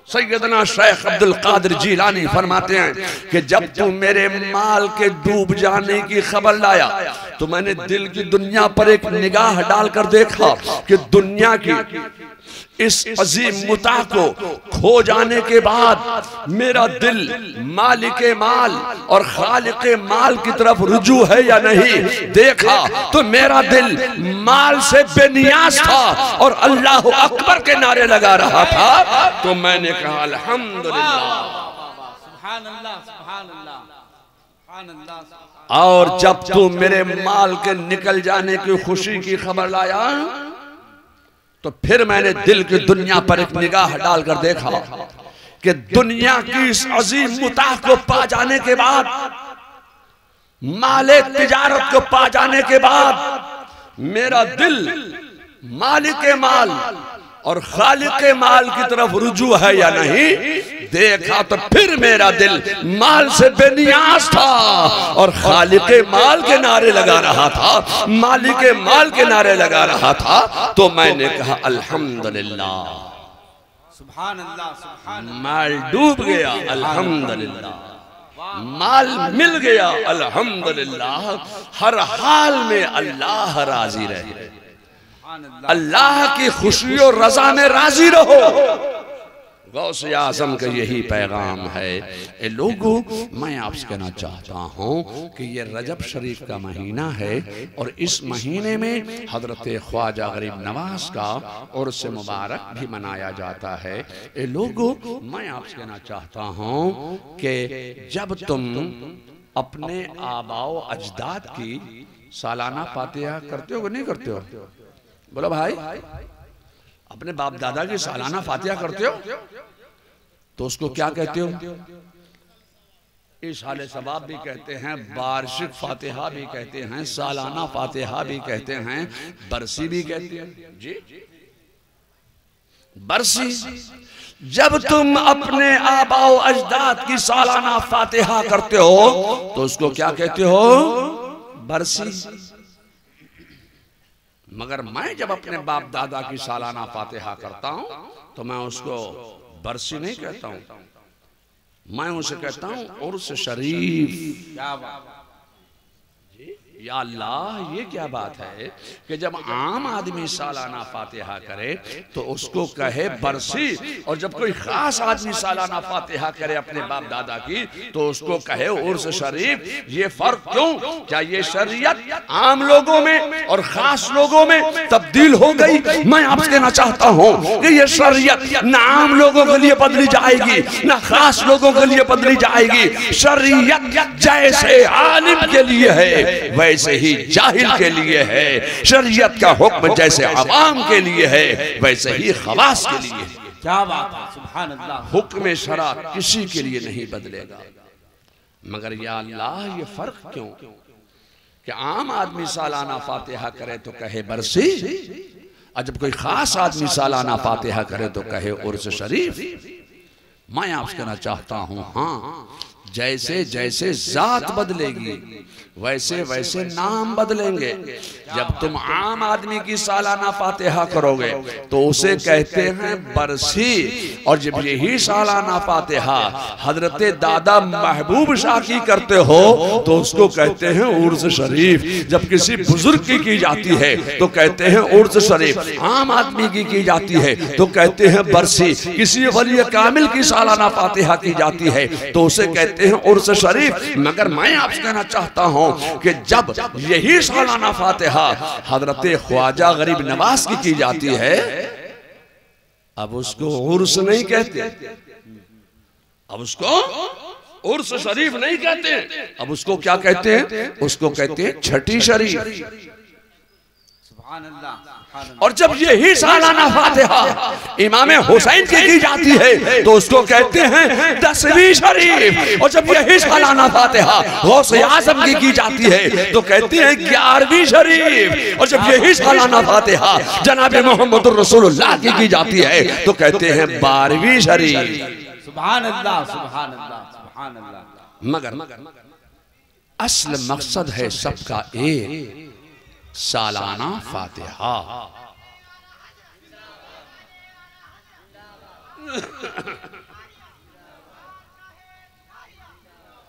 सैयदना शेख अब्दुल कादिर जीलानी फरमाते हैं कि जब तू मेरे माल के डूब जाने की खबर लाया तो मैंने दिल की दुनिया पर एक निगाह डालकर देखा कि दुनिया की इस अजीम मुता को खो जाने के बाद मेरा दिल मालिके माल और खालिके माल की तरफ रुजू है या नहीं। देखा तो मेरा दिल माल से बेनियाज था और अल्लाह अकबर के नारे लगा रहा था। तो मैंने कहा अल्हम्दुलिल्लाह, सुभान अल्लाह, सुभान अल्लाह, सुभान अल्लाह। और जब तू मेरे माल के निकल जाने की खुशी की खबर लाया तो फिर मैंने दिल की दुनिया पर एक निगाह डालकर देखा कि दुनिया की इस अजीम मुता को पा जाने के बाद, माले तिजारत को पा जाने के बाद मेरा दिल मालिके माल और खालिके माल की तरफ रुजू है या नहीं। देखा तो फिर मेरा दिल माल से बेनियाज था और खालिके माल के नारे लगा रहा था, मालिके माल के नारे लगा रहा था। तो मैंने कहा अल्हम्दुलिल्लाह, सुभान अल्लाह, सुभान अल्लाह। माल डूब गया अल्हम्दुलिल्लाह, माल मिल गया अल्हम्दुलिल्लाह। हर हाल में अल्लाह राजी रहे, अल्लाह की खुशी और रजा में राजी रहो। गौसे आज़म का यही पैगाम है। ए लोगों, मैं आपसे कहना चाहता हूँ कि ये रजब शरीफ का महीना है और इस महीने में हजरत ख्वाजा गरीब नवाज का उर्स मुबारक भी मनाया जाता है। ए लोगों, मैं आपसे कहना चाहता हूँ कि जब तुम अपने आबाओ अजदाद की सालाना फातिहा करते हो कि नहीं करते हो? बोलो भाई, अपने बाप दादा की सालाना फातिहा करते हो तो उसको क्या कहते हो? इशाले सवाब भी कहते हैं, वार्षिक फातिहा भी कहते हैं, सालाना फातिहा भी कहते हैं, बरसी भी कहते हैं। जी, बरसी। जब तुम अपने आबाओ अजदाद की सालाना फातिहा करते हो तो उसको क्या कहते हो? बरसी। मगर मैं जब अपने बाप दादा की सालाना फातिहा करता हूं तो मैं उसको बरसी नहीं कहता हूं, मैं उसे कहता हूं उर्स शरीफ। या अल्लाह ये क्या बात है कि जब आम आदमी सालाना फातिहा करे तो उसको कहे बरसी, और जब कोई खास आदमी सालाना फातिहा करे अपने बाप दादा की तो उसको कहे उर्स शरीफ। ये फर्क क्यों? क्या ये शरीयत आम लोगों में और खास लोगों में तब्दील हो गई? मैं आपसे कहना चाहता हूँ कि ये शरीयत न आम लोगों के लिए बदली जाएगी न खास लोगों के लिए बदली जाएगी। शरीयत जैसे आलिम के लिए है वैसे ही जाहिल के लिए है। शरीयत का हुक्म जैसे अवाम के लिए है वैसे ही खवास के लिए है। क्या बात है, सुभान अल्लाह। हुक्म शरा किसी के लिए नहीं बदलेगा। मगर या अल्लाह ये फर्क क्यों कि आम आदमी सालाना फातिहा करे तो कहे बरसी, और जब कोई खास आदमी सालाना फातिहा करे तो कहे उर्स शरीफ। मैं आपसे कहना चाहता हूं, हाँ, जैसे जैसे जात बदलेगी वैसे वैसे नाम बदलेंगे। जब तुम आम आदमी की सालाना फातिहा करोगे तो उसे कहते हैं बरसी, और जब यही सालाना फातिहा हजरत दादा महबूब शाह की करते हो तो उसको कहते हैं उर्स शरीफ। जब किसी बुजुर्ग की जाती है तो कहते हैं उर्स शरीफ। आम आदमी की जाती है तो कहते हैं बरसी। किसी वली कामिल की सालाना फातिहा की जाती है तो उसे कहते हैं उर्स शरीफ। मगर मैं आपसे कहना चाहता हूं कि जब यही सालाना फातिहा हजरत ख्वाजा गरीब नवाज की जाती है अब उसको उर्स नहीं कहते, अब उसको उर्स शरीफ नहीं कहते, अब उसको क्या कहते हैं? उसको कहते हैं छठी शरीफ। और जब यही सालाना फातिहा इमाम हुसैन की जाती है तो उसको कहते हैं 10वीं शरीफ। और जब यही सालाना फातिहा गौसे आज़म की जाती है तो कहते हैं 11वीं शरीफ। और जब यही सालाना फातिहा जनाब मोहम्मद रसूलुल्लाह की जाती है तो कहते हैं 12वीं शरीफ। सुभान अल्लाह, सुभान अल्लाह, सुभान अल्लाह। मगर असल मकसद है सबका एक, सालाना फातिहा।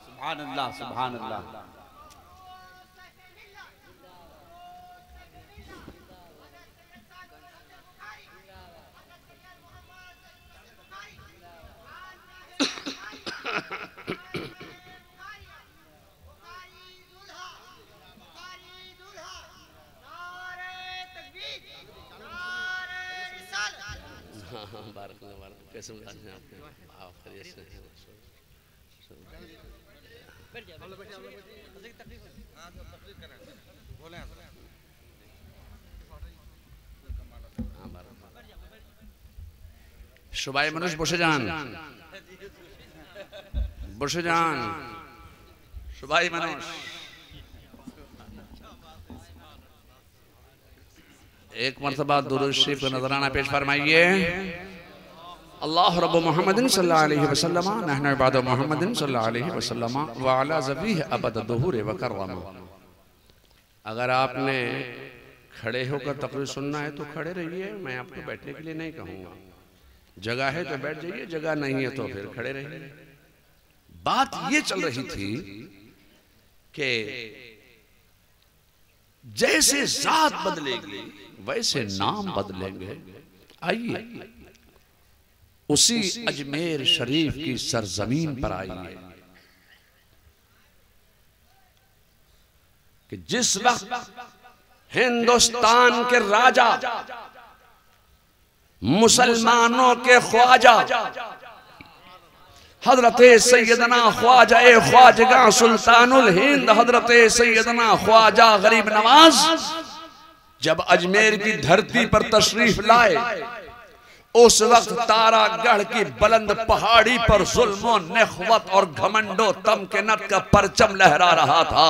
सुभान अल्लाह, सुभान अल्लाह। कैसे সবাই মানুষ বসে যান, বসে যান সবাই মানুষ। एक मरतबा दुरूद शरीफ का नजराना पेश फरमाइए। अल्लाह रब्बु मुहम्मदिन सल्लल्लाहु अलैहि वसल्लम नहनु इबादु मुहम्मदिन सल्लल्लाहु अलैहि वसल्लम व अला ज़बीह अबद दुहूर व करम। अगर आपने खड़े होकर तकरीर सुनना है तो खड़े रहिए, मैं आपको बैठने के लिए नहीं कहूँगा। जगह है तो बैठ जाइए, जगह नहीं है तो फिर खड़े रहिए। बात ये चल रही थी कि जैसे जात बदलेगी वैसे नाम बदलेंगे। आइए उसी अजमेर शरीफ की सरजमीन पर आइए कि जिस वक्त हिंदुस्तान के राजा, मुसलमानों के ख्वाजा हजरत सैयदना ख्वाजा ख्वाजगा सुल्तानुल हिंद हजरत सैयदना ख्वाजा गरीब नवाज जब अजमेर की धरती पर तशरीफ लाए, उस वक्त तारागढ़ की बुलंद पहाड़ी पर जुल्मो नखवत और घमंडो तमकिनत का परचम लहरा रहा था,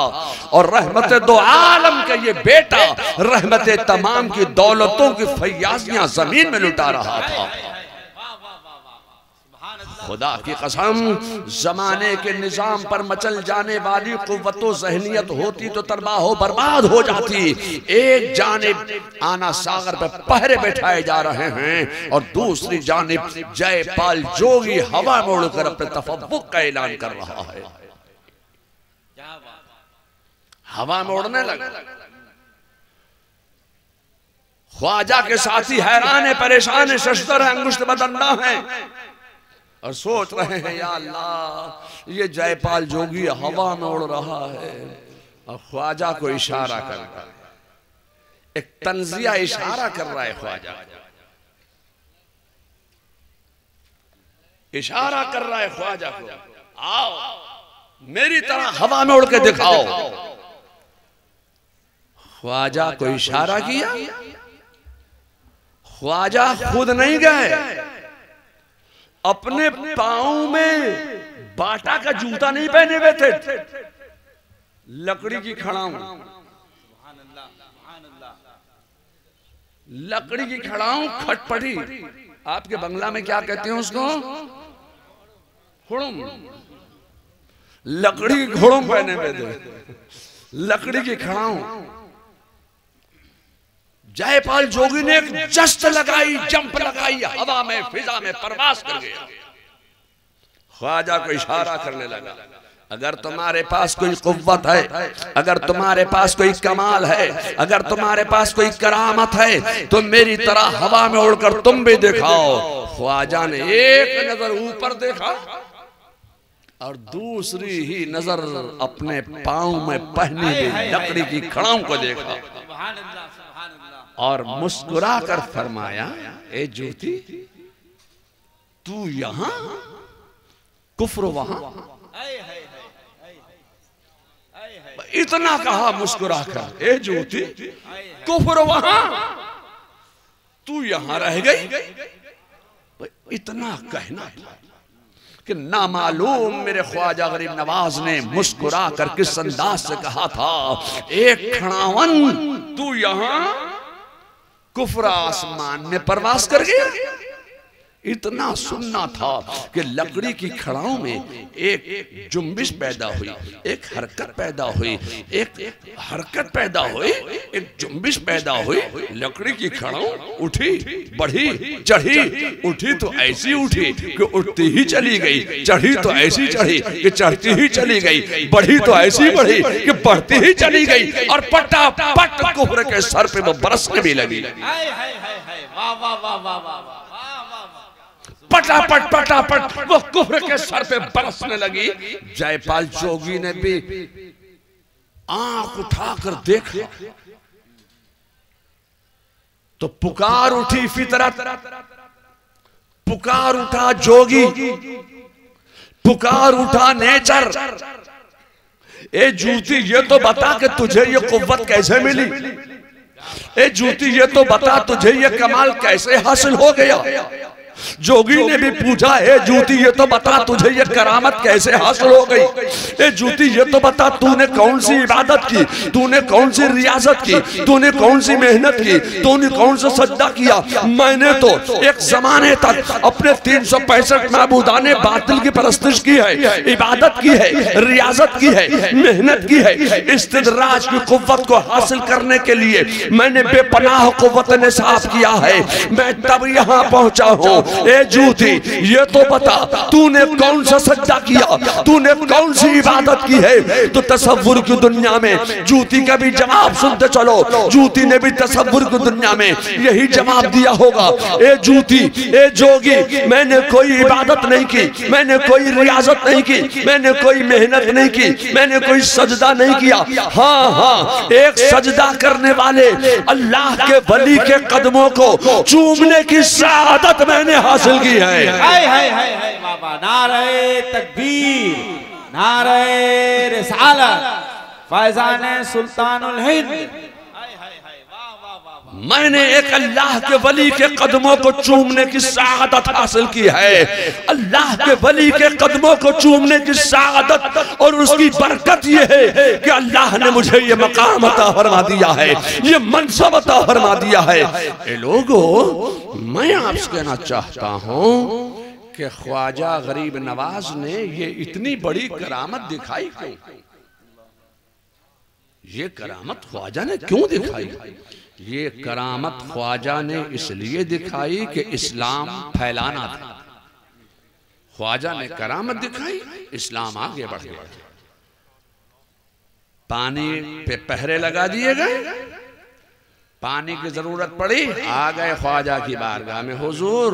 और रहमत दो आलम का ये बेटा रहमत तमाम की दौलतों की फैयाजियां जमीन में लुटा रहा था। खुदा की कसम, जमाने के निजाम पर मचल जाने वाली कुव्वतो ज़हनियत होती तो तबाह बर्बाद हो जाती। एक जानिब आना सागर पर पहरे बैठाए जा रहे हैं और दूसरी जानिब जयपाल जोगी हवा में उड़कर अपने तफव्वुक का ऐलान कर रहा है। हवा में उड़ने लगा। ख्वाजा के साथी हैरान है, परेशान है, शशदर है, अंगुष्ठ बदंडा है और सोच रहे हैं या अल्लाह ये जयपाल जोगी हवा में उड़ रहा है और ख्वाजा को इशारा कर रहा है, एक तंजिया इशारा कर रहा है, ख्वाजा इशारा कर रहा है ख्वाजा को, आओ मेरी तरह हवा में उड़ के दिखाओ। ख्वाजा को इशारा किया, ख्वाजा खुद नहीं गए, अपने पांव में बाटा का जूता नहीं पहने हुए थे, लकड़ी की खड़ाऊं, लकड़ी की खड़ाऊं खटपटी, आपके बंगला में क्या कहते हैं उसको, खुड़ुम, लकड़ी की खुड़ुम पहने हुए थे, लकड़ी की खड़ाऊं। जयपाल जोगी ने एक जस्ट लगाई, जंप लगाई, हवा में फिजा में परवास कर गया। ख्वाजा को इशारा करने लगा, अगर तुम्हारे पास कोई कुव्वत है, अगर तुम्हारे पास कोई कमाल है, अगर तुम्हारे पास कोई करामत है तो मेरी तरह हवा में उड़कर तुम भी दिखाओ। ख्वाजा ने एक नजर ऊपर देखा और दूसरी ही नजर अपने पांव में पहनी हुई लकड़ी की खड़ाऊं को देखा और मुस्कुरा कर फरमाया, ए ज्योति तू यहां कुफ्र वहां। इतना कहा मुस्कुरा कर, ए ज्योति कुफ्र वहां तू यहां रह गई। इतना कहना था कि ना मालूम मेरे ख्वाजा गरीब नवाज ने मुस्कुरा कर किस अंदाज से कहा था, एक खड़ावन तू यहां कुफ्र आसमान में परवास कर गया। इतना सुनना था कि लकड़ी की खड़ाओं में एक जुम्बिश पैदा हुई, एक हरकत पैदा हुई, एक हरकत पैदा हुई, एक जुम्बिश पैदा हुई। लकड़ी की खड़ाओं उठी, बढ़ी, चढ़ी, उठी तो ऐसी उठी कि उठती ही चली गई, चढ़ी तो ऐसी चढ़ी कि चढ़ती ही चली गई, बढ़ी तो ऐसी बढ़ी कि बढ़ती ही चली गई और पटापट कुफ्र के सर पे वो बरसने भी लगी। पटापट पटापट वो कुफ्र के सर पे बरसने लगी। जयपाल जोगी ने भी आंख उठाकर देखा तो पुकार उठी फितरत, पुकार उठा जोगी, पुकार उठा नेचर। ए जूती ये तो बता कि तुझे ये कुव्वत कैसे मिली, ए जूती ये तो बता तुझे ये कमाल कैसे हासिल हो गया। जोगी ने भी पूछा, ए जूती ये तो बता तुझे ये करामत कैसे हासिल हो गई, ए जूती ये तो बता तूने कौन सी इबादत की, तूने कौन सी रियाजत की, तूने कौन सी मेहनत की, तूने कौन सा सजदा किया। मैंने तो एक जमाने तक अपने 365 महबूदाने बातिल की परस्तिश की है, इबादत की है, रियाजत की है, मेहनत की है। इस्तिदराज की कुव्वत को हासिल करने के लिए मैंने बेपनाह कुव्वत ने साफ किया है, मैं तब यहाँ पहुंचा हूँ। ए जूती ये तो बता तूने कौन सा सज्जा किया, तूने कौन सी इबादत की है। तो तसव्वुर की दुनिया में जूती का भी जवाब सुनते चलो, जूती ने भी तसव्वुर की दुनिया में यही जवाब दिया होगा। ए जूती, ए जोगी, मैंने कोई इबादत नहीं की, मैंने कोई रियाजत नहीं की, मैंने कोई मेहनत नहीं की, मैंने कोई सजदा नहीं किया। हाँ हाँ, एक सजदा करने वाले अल्लाह के वली के कदमों को चूमने की सआदत मैंने हासिल की है। हाय हाय हाय हाय बाबा, नारे तकबीर, नारे रिसालत, फैजाने सुल्तानुल हिंद। मैंने एक अल्लाह के वली के कदमों को चूमने की सआदत हासिल की है। अल्लाह के वली के कदमों को चूमने की सआदत और उसकी बरकत ये है कि अल्लाह ने मुझे ये मकाम अता फरमा दिया है, ये मनसब अता फरमा दिया है। ए लोगों, मैं आपसे कहना चाहता हूं कि ख्वाजा गरीब नवाज ने ये इतनी बड़ी करामत दिखाई क्यों? ये करामत ख्वाजा ने क्यों दिखाई? ये करामत ख्वाजा ने इसलिए दिखाई कि इस्लाम फैलाना था। ख्वाजा ने करामत दिखाई, इस्लाम आगे बढ़ गया। पानी पे पहरे लगा दिए गए, पानी की जरूरत पड़ी, आ गए ख्वाजा की बारगाह में, हुजूर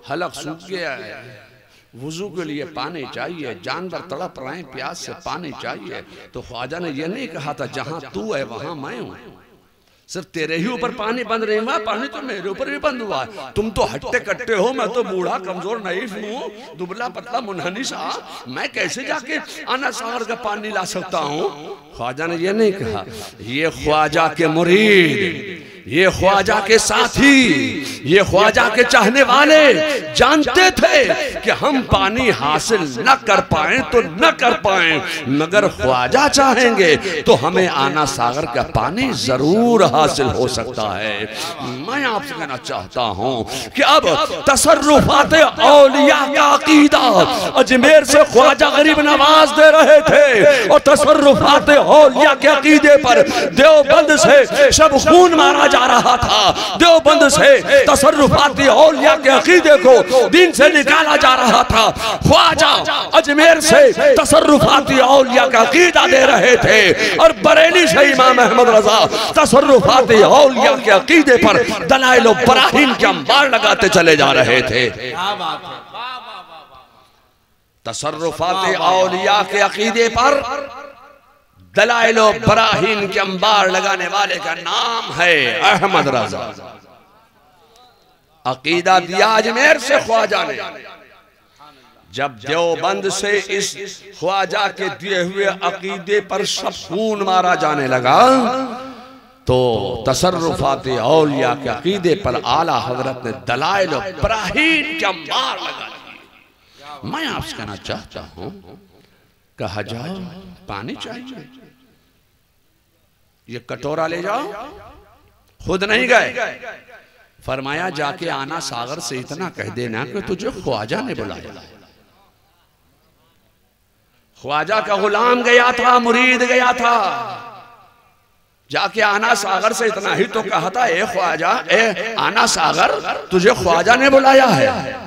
हलक सूख गया है, वुजू के लिए पानी चाहिए, जानवर तड़प रहे हैं प्यास से, पानी चाहिए। तो ख्वाजा ने यह नहीं कहा था जहां तू है वहां मैं हूं, सिर्फ तेरे ही ऊपर पानी बंद नहीं हुआ, पानी तो मेरे ऊपर भी बंद हुआ है। तुम तो हट्टे कट्टे हो, मैं तो बूढ़ा कमजोर नईफ हूँ, दुबला पतला मुनहनी सा, मैं कैसे जाके आना सागर का पानी ला सकता हूँ। ख्वाजा ने यह नहीं कहा, ये ख्वाजा के मुरीद, ये ख्वाजा के साथी, ये ख्वाजा के चाहने वाले जानते थे कि हम पानी हासिल न कर पाए तो न कर पाए, मगर ख्वाजा चाहेंगे तो हमें आना सागर का पानी जरूर हासिल हो सकता है। मैं आपसे कहना चाहता हूं कि अब तसर्रुफात औलिया का अकीदा अजमेर से ख्वाजा गरीब नवाज दे रहे थे, और तसर्रुफात औलिया के अकीदे पर देवबंद से शब खून मारा जा रहा था, देवबंद से तसर्रुफाती औलिया के अकीदे को दीन से निकाला जा रहा था। ख्वाजा अजमेर से तसर्रुफाती औलिया का अकीदा दे रहे थे, और बरेली से इमाम अहमद रजा तसर्रुफाती औलिया के अकीदे पर दलाइल व बराहीन के अंबार लगाते चले जा रहे थे। तसर्रुफाती औलिया के अकीदे पर दलाइल व बराहीन के अंबार लगाने वाले का नाम है अहमद रजा। अकीदा दिया अजमेर से ख्वाजा ने। जब देवबंद से इस ख्वाजा के दिए हुए अकीदे पर सब खून मारा जाने लगा, तो तसर्रुफाते औलिया के अकीदे पर आला हजरत ने दलाइल व बराहीन के अंबार लगा दिए। मैं आपसे कहना चाहता हूं, कहा जाओ पानी चाहिए, ये कटोरा ले जाओ, खुद नहीं गए, फरमाया जाके आना सागर से इतना कह देना कि तुझे ख्वाजा ने बुलाया। ख्वाजा का गुलाम गया था, मुरीद गया था, जाके आना सागर से इतना ही तो कहा था, ए ख्वाजा, ए आना सागर, तुझे ख्वाजा ने बुलाया है।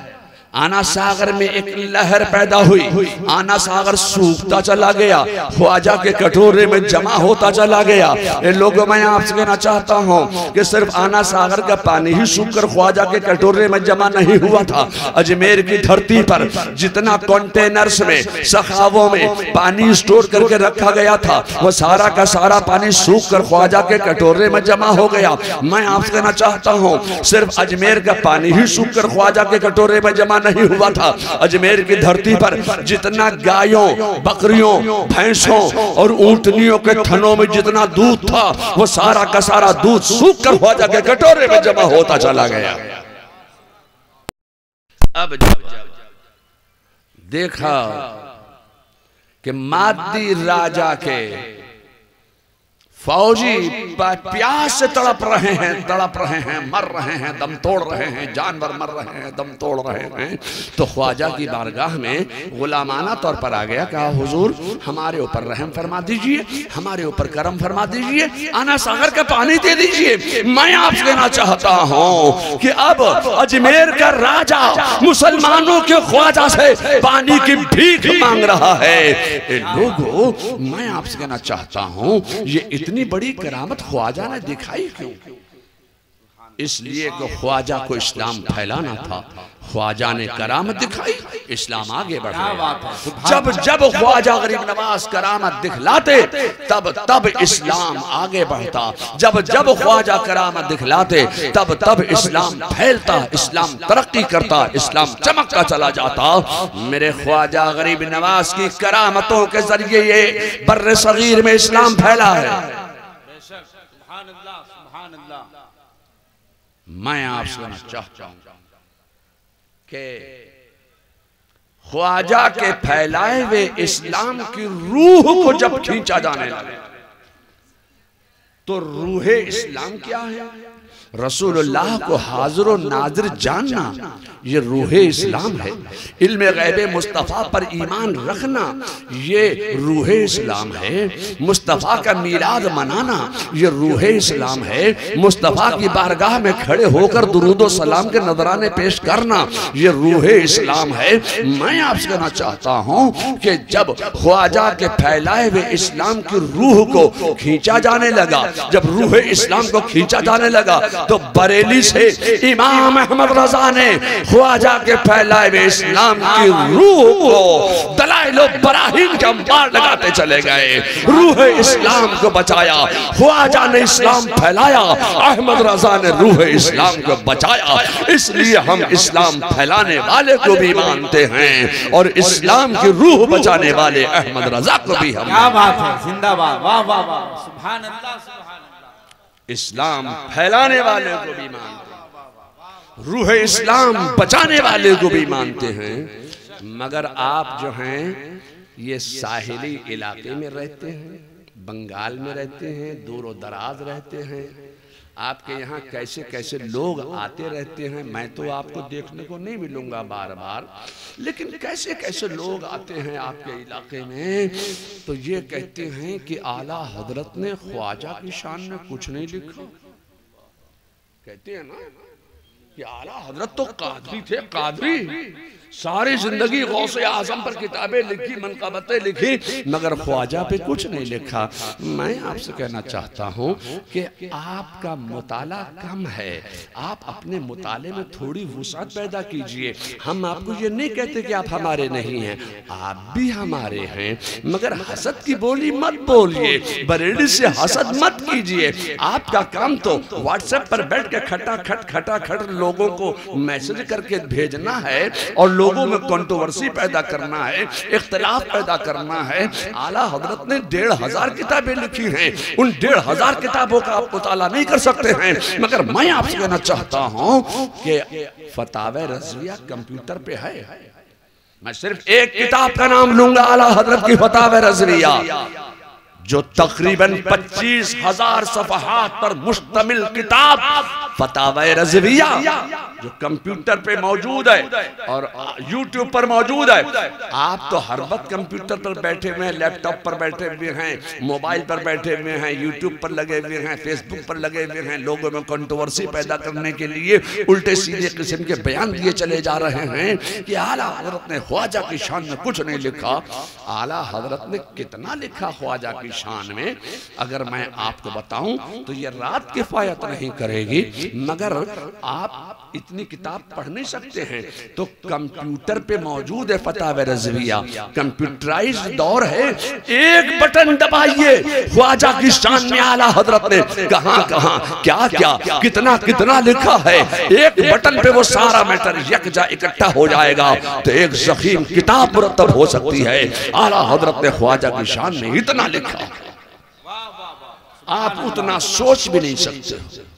आना सागर में एक लहर पैदा हुई, आना सागर सूखता चला गया, ख्वाजा के कटोरे में जमा होता चला गया। लोगों, मैं आपसे कहना चाहता हूँ कि सिर्फ आना सागर का पानी ही सूखकर ख्वाजा के कटोरे में जमा नहीं हुआ था। अजमेर की धरती पर जितना कंटेनर्स में, सखावों में पानी स्टोर करके रखा गया था, वो सारा का सारा पानी सूख कर ख्वाजा के कटोरे में जमा हो गया। मैं आपसे कहना चाहता हूँ, सिर्फ अजमेर का पानी ही सूख कर ख्वाजा के कटोरे में जमा नहीं हुआ था। अजमेर की धरती पर जितना गायों, बकरियों, भैंसों और ऊंटनियों के थनों में जितना दूध था, वो सारा का सारा दूध सूख कर ख्वाजा के कटोरे में जमा होता चला गया। अब देखा कि मादी राजा के फौजी प्यास से तड़प रहे हैं, मर रहे हैं, दम तोड़ रहे हैं, जानवर मर रहे हैं, दम तोड़ रहे हैं। तो ख्वाजा की बारगाह में गुलामाना तौर पर आ गया, कहा हुजूर हमारे ऊपर रहम फरमा दीजिए, हमारे ऊपर करम फरमा दीजिए, आना सागर का पानी दे दीजिए। मैं आपसे कहना चाहता हूँ कि अब अजमेर का राजा मुसलमानों के ख्वाजा से पानी की भीख मांग रहा है। लोगों, मैं आपसे कहना चाहता हूँ, ये इतनी बड़ी करामत ख्वाजा ने दिखाई क्यों? इसलिए कि ख्वाजा को इस्लाम फैलाना था। ख्वाजा ने करामत दिखाई, इस्लाम आगे बढ़ा। जब जब ख्वाजा गरीब नवाज करामत दिखलाते, तब तब इस्लाम आगे बढ़ता। जब जब ख्वाजा करामत दिखलाते, तब तब इस्लाम फैलता, इस्लाम तरक्की करता, इस्लाम चमकता चला जाता। मेरे ख्वाजा गरीब नवाज की करामतों के जरिए ये बर्रे सगीर में इस्लाम फैला है। मैं आपसे कहना चाहता हूं कि ख्वाजा के फैलाए हुए इस्लाम की रूह को जब खींचा जाने लगा, तो रूहे इस्लाम क्या है? रसूलुल्लाह को हाजिर और नाजिर जानना ये रूहे इस्लाम है। इल्मे गैबे मुस्तफ़ा पर ईमान रखना ये रूहे इस्लाम है। मुस्तफ़ा का मीलाद मनाना ये रूहे इस्लाम है। मुस्तफ़ा की बारगाह में खड़े होकर दुरूद व सलाम के नजराने पेश करना ये रूहे इस्लाम है। मैं आपसे कहना चाहता हूँ कि जब ख्वाजा के फैलाए हुए इस्लाम की रूह को खींचा जाने लगा, जब रूहे इस्लाम को खींचा जाने लगा, तो बरेली से इमाम अहमद रजा ने ख्वाजा के फैलाए हुए इस्लाम की रूह को दलाइल व बराहीन के अंबार लगाते चले गए। रूह इस्लाम को बचाया, ख्वाजा ने इस्लाम फैलाया, अहमद रजा ने रूह इस्लाम को बचाया। इसलिए हम इस्लाम फैलाने वाले को भी मानते हैं और इस्लाम की रूह बचाने वाले अहमद रजा को भी हम। क्या बात है, जिंदाबाद, वाह वाह वाह, सुभान अल्लाह, सुभान अल्लाह। इस्लाम फैलाने वाले को भी मानते हैं, रूह इस्लाम बचाने वाले को भी मानते हैं। मगर आप जो हैं ये साहिली इलाके में रहते हैं, बंगाल में रहते हैं, दूर दराज रहते हैं। आपके यहाँ कैसे कैसे लोग आते रहते हैं, मैं तो आपको देखने को नहीं मिलूंगा बार बार, लेकिन कैसे कैसे लोग आते हैं आपके इलाके में, तो ये कहते हैं कि आला हजरत ने ख्वाजा की शान में कुछ नहीं लिखा। कहते हैं ना कि आला हजरत तो कादरी थे, कादरी सारी जिंदगी गौसे आजम पर किताबें लिखी, मनक़बतें लिखी, मगर ख्वाजा पे कुछ नहीं लिखा। मैं आपसे कहना चाहता हूँ कि आपका मुताला कम है, आप अपने मुताले में थोड़ी वुसअत पैदा कीजिए। हम आपको ये नहीं कहते कि आप हमारे नहीं हैं, आप भी हमारे हैं, मगर हसद की बोली मत बोलिए, बरेली से हसद मत कीजिए। आपका काम तो व्हाट्सएप पर बैठ के खटाखट लोगों को मैसेज करके भेजना है और लोगों में कंट्रोवर्सी पैदा करना है, इख्तिलाफ पैदा करना है। आला हजरत ने 1500 किताबें लिखी हैं, उन 1500 किताबों का आप मुताला नहीं कर सकते हैं। मगर मैं आपसे कहना चाहता हूं कि फतावे रज़विया कंप्यूटर पे है। मैं सिर्फ एक किताब का नाम लूंगा, आला हजरत की फतावे रज़विया, जो तकरीबन 25,000 सफ़हात पर मुश्तमिल किताब फतावे रज़विया, जो कंप्यूटर पे मौजूद है और यूट्यूब पर मौजूद है। आप तो हर वक्त कंप्यूटर पर बैठे हुए हैं, लैपटॉप पर बैठे हुए हैं, मोबाइल पर बैठे हुए हैं, यूट्यूब पर लगे हुए हैं, फेसबुक पर लगे हुए हैं, लोगों में कंट्रोवर्सी पैदा करने के लिए उल्टे सीधे किस्म के बयान दिए चले जा रहे हैं कि आला हजरत ने ख्वाजा की शान में कुछ नहीं लिखा। आला हजरत ने कितना लिखा ख्वाजा की शान में, अगर मैं आपको बताऊं तो ये रात किफायत नहीं करेगी। मगर आप इतनी किताब पढ़ नहीं सकते हैं, तो कंप्यूटर पे मौजूद है फतावे रज़विया, कंप्यूटराइज्ड दौर है। एक बटन दबाइए, ख्वाजा की शान में आला हजरत ने कहां कहां क्या क्या कितना कितना लिखा है, एक बटन पे वो सारा मैटर यकजा इकट्ठा हो जाएगा, तो एक ज़ख़ीम किताब मुरत्तब हो सकती है। आला हजरत ने ख्वाजा की शान में इतना लिखा, आप उतना सोच भी नहीं सकते।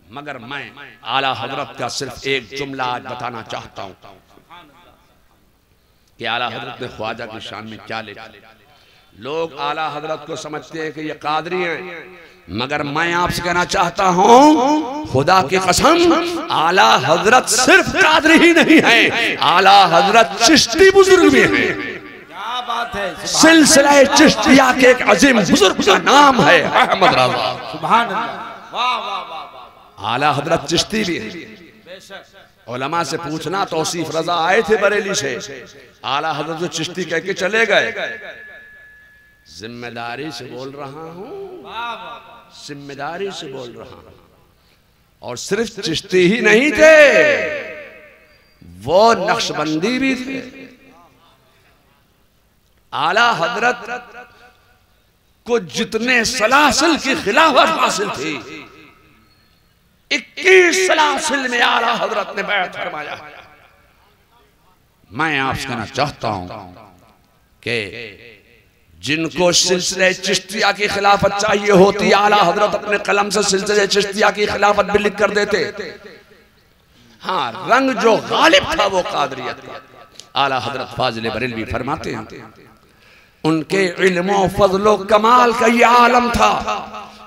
मगर मैं आला हजरत का सिर्फ एक जुमला आज बताना चाहता हूं कि आला हजरत ने ख्वाजा की शान में क्या लिखा। लोग आला हजरत को समझते हैं कि ये कादरी हैं, मगर मैं आपसे कहना चाहता हूं खुदा की कसम, आला हजरत सिर्फ कादरी ही नहीं है, आला हजरत चिश्ती बुजुर्ग भी हैं। क्या बात है, सिलसिला चिश्तिया के एक अजीम बुजुर्ग का नाम है अहमद रजा। सुभान अल्लाह, वाह वाह वाह। आला हजरत चिश्ती भी है। उलमा से पूछना, तौसीफ रजा आए थे बरेली से, आला हजरत जो चिश्ती कह के चले गए। जिम्मेदारी से बोल रहा हूं, जिम्मेदारी से बोल रहा हूं। और सिर्फ चिश्ती ही नहीं थे, वो नक्शबंदी भी थे। आला हजरत को जितने सलासिल की खिलाफत हासिल थी, 21 सलासिल में आला हजरत ने बैत फरमाया। मैं आपसे कहना चाहता हूं कि जिनको सिलसिले चिश्तिया की खिलाफत चाहिए होती, आला हजरत अपने कलम से सिलसिले चिश्तिया की खिलाफत भी लिख कर देते। हाँ, रंग जो गालिब था वो कादरियत था। आला हजरत फाजिल बरेलवी फरमाते हैं, उनके इल्म फजलो कमाल का ये आलम था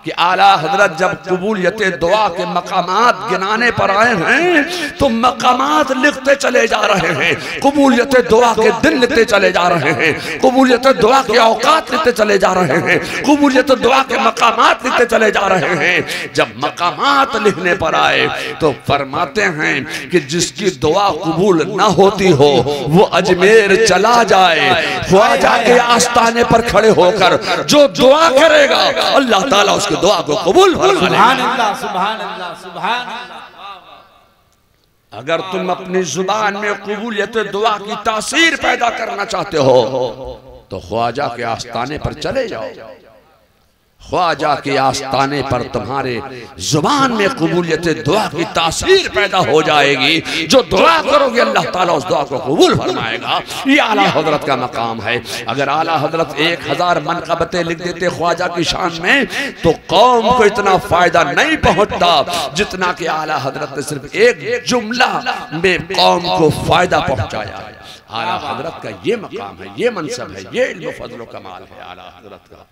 कि आला हजरत जब कबूलियत दुआ के मकामात गिनाने पर आए हैं तो मकामात लिखते चले जा रहे हैं, कबूलियत दुआ के दिन लिखते चले जा रहे हैं, कबूलियत दुआ के औकात लिखते चले जा रहे हैं, कबूलियत दुआ के मकामात लिखते चले जा रहे हैं। जब मकामात लिखने पर आए तो फरमाते हैं कि जिसकी दुआ कबूल न होती हो वो अजमेर चला जाए, ख्वाजा के आस्ताने पर खड़े होकर जो दुआ करेगा अल्लाह ताला उसकी दुआ को कबूल फरमा लेगा। सुभान अल्लाह, सुभान अल्लाह। अगर तुम अपनी जुबान में कबूलियत दुआ की तासीर पैदा करना चाहते हो तो ख्वाजा के आस्ताने पर चले जाओ। ख्वाजा के आस्ताने पर तुम्हारे जुबान में कबूलियत दुआ की तासीर पैदा हो जाएगी। जो दुआ करोगे अल्लाह ताला उस दुआ को कबूल फरमाएगा। ये आला हजरत का मकाम है। अगर आला हजरत 1000 मनक़बतें लिख देते ख्वाजा की शान में तो कौम को इतना फायदा नहीं पहुंचता जितना कि आला हजरत ने सिर्फ एक जुमला में कौम को फायदा पहुंचाया। आला हजरत का ये मकाम है, ये मनसब है, ये इल्म फज़्ल व कमाल है आला हजरत का।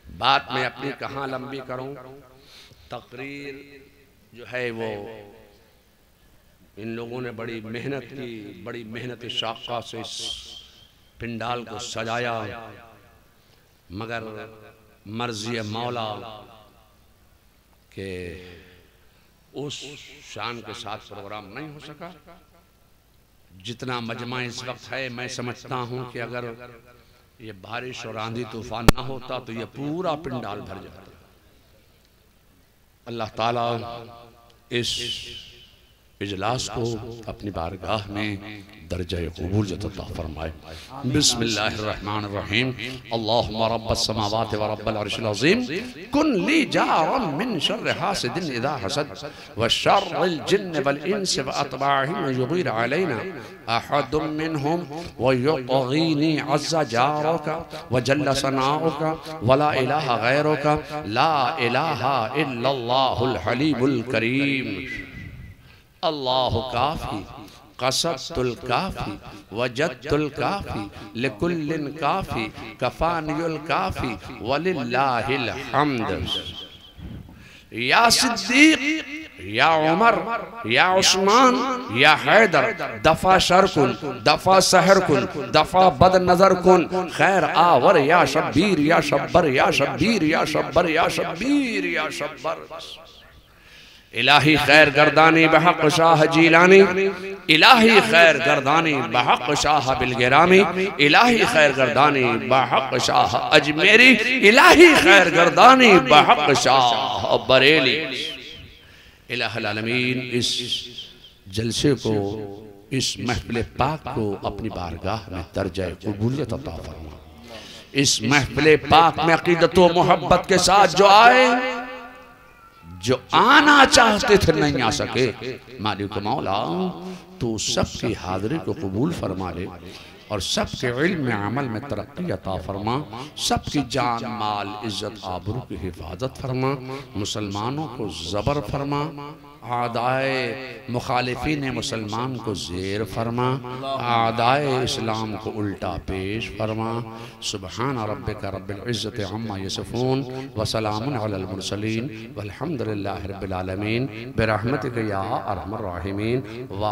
बात मैं अपनी कहाँ लंबी करूं, तकरीर जो है वो इन लोगों ने बड़ी मेहनत की, बड़ी मेहनत शाक़ा से इस पिंडाल को सजाया, मगर मर्ज़ी मौला के उस शान के साथ प्रोग्राम नहीं हो सका जितना मजमा इस वक्त है। मैं समझता हूँ कि अगर ये बारिश और आंधी तूफान ना होता तो ये पूरा पिंडाल भर जाता। अल्लाह ताला इस इजलास को अपनी बारगाह में दर्जा कबूल अता फरमाए। बिस्मिल्लाहिर्रहमानिर्रहीम। अल्लाहुम्मा रब्बस समावाति व रब्बल अर्शिल अज़ीम कुन ली जारम मिन शर्रि हासिदिन इज़ा हसद व शर्रिल जिन्न वल इंस व अतबाहिम युग़ीर अलैना अहदुम मिनहुम व युग़ीनी अज़्ज़ा जारुका व जल्ल सनाउका व ला इलाहा गैरुका ला इलाहा इल्लल्लाहुल हलीमुल करीम। अल्लाहु काफ़ी कसतुल काफ़ी वजदतुल काफ़ी लिकुल्लिन काफ़ी कफ़ानियुल काफ़ी वलिल्लाहिल हम्द। या सिद्दीक या उमर या उस्मान या हैदर दफा शर कुन दफा सहर कुन दफा बद नजर कुन खैर आवर या शब्बीर या शब्बर या शब्बीर या शब्बर या शब्बीर या शब्बर। इलाही खैर गर्दानी बहक शाह जीलानी, इलाही खैर गर्दानी बहक शाह बिलगिरामी, इलाही खैर गर्दानी बहक शाह अजमेरी, इलाही खैर गर्दानी बहक शाह बरेली। इलाहुल आलमीन इस जलसे को, इस महफिल पाक को अपनी बारगाह में दर्जा कबूलियत अता फरमा। इस महफिल पाक में अकीदत व मोहब्बत के साथ जो आए, जो आना चाहते थे नहीं आ सके, मालिक मौला तो सबकी हाजिरी को कबूल फरमा ले और सबके इल्म में अमल में तरक्की अता फरमा, सबकी जान माल इज्जत आबरू की हिफाजत फरमा, मुसलमानों को ज़बर फरमा, आदाए मुखालिफीन मुसलमान को ज़ेर फरमा, आदाए इस्लाम को उल्टा पेश फरमा। सुबहान रब्बिका रब्बिल इज़्ज़ति अम्मा यसिफून व सलामुन अलल मुरसलीन वल्हम्दुलिल्लाहि रब्बिल आलमीन बिरहमतिका या अरहमर राहिमीन व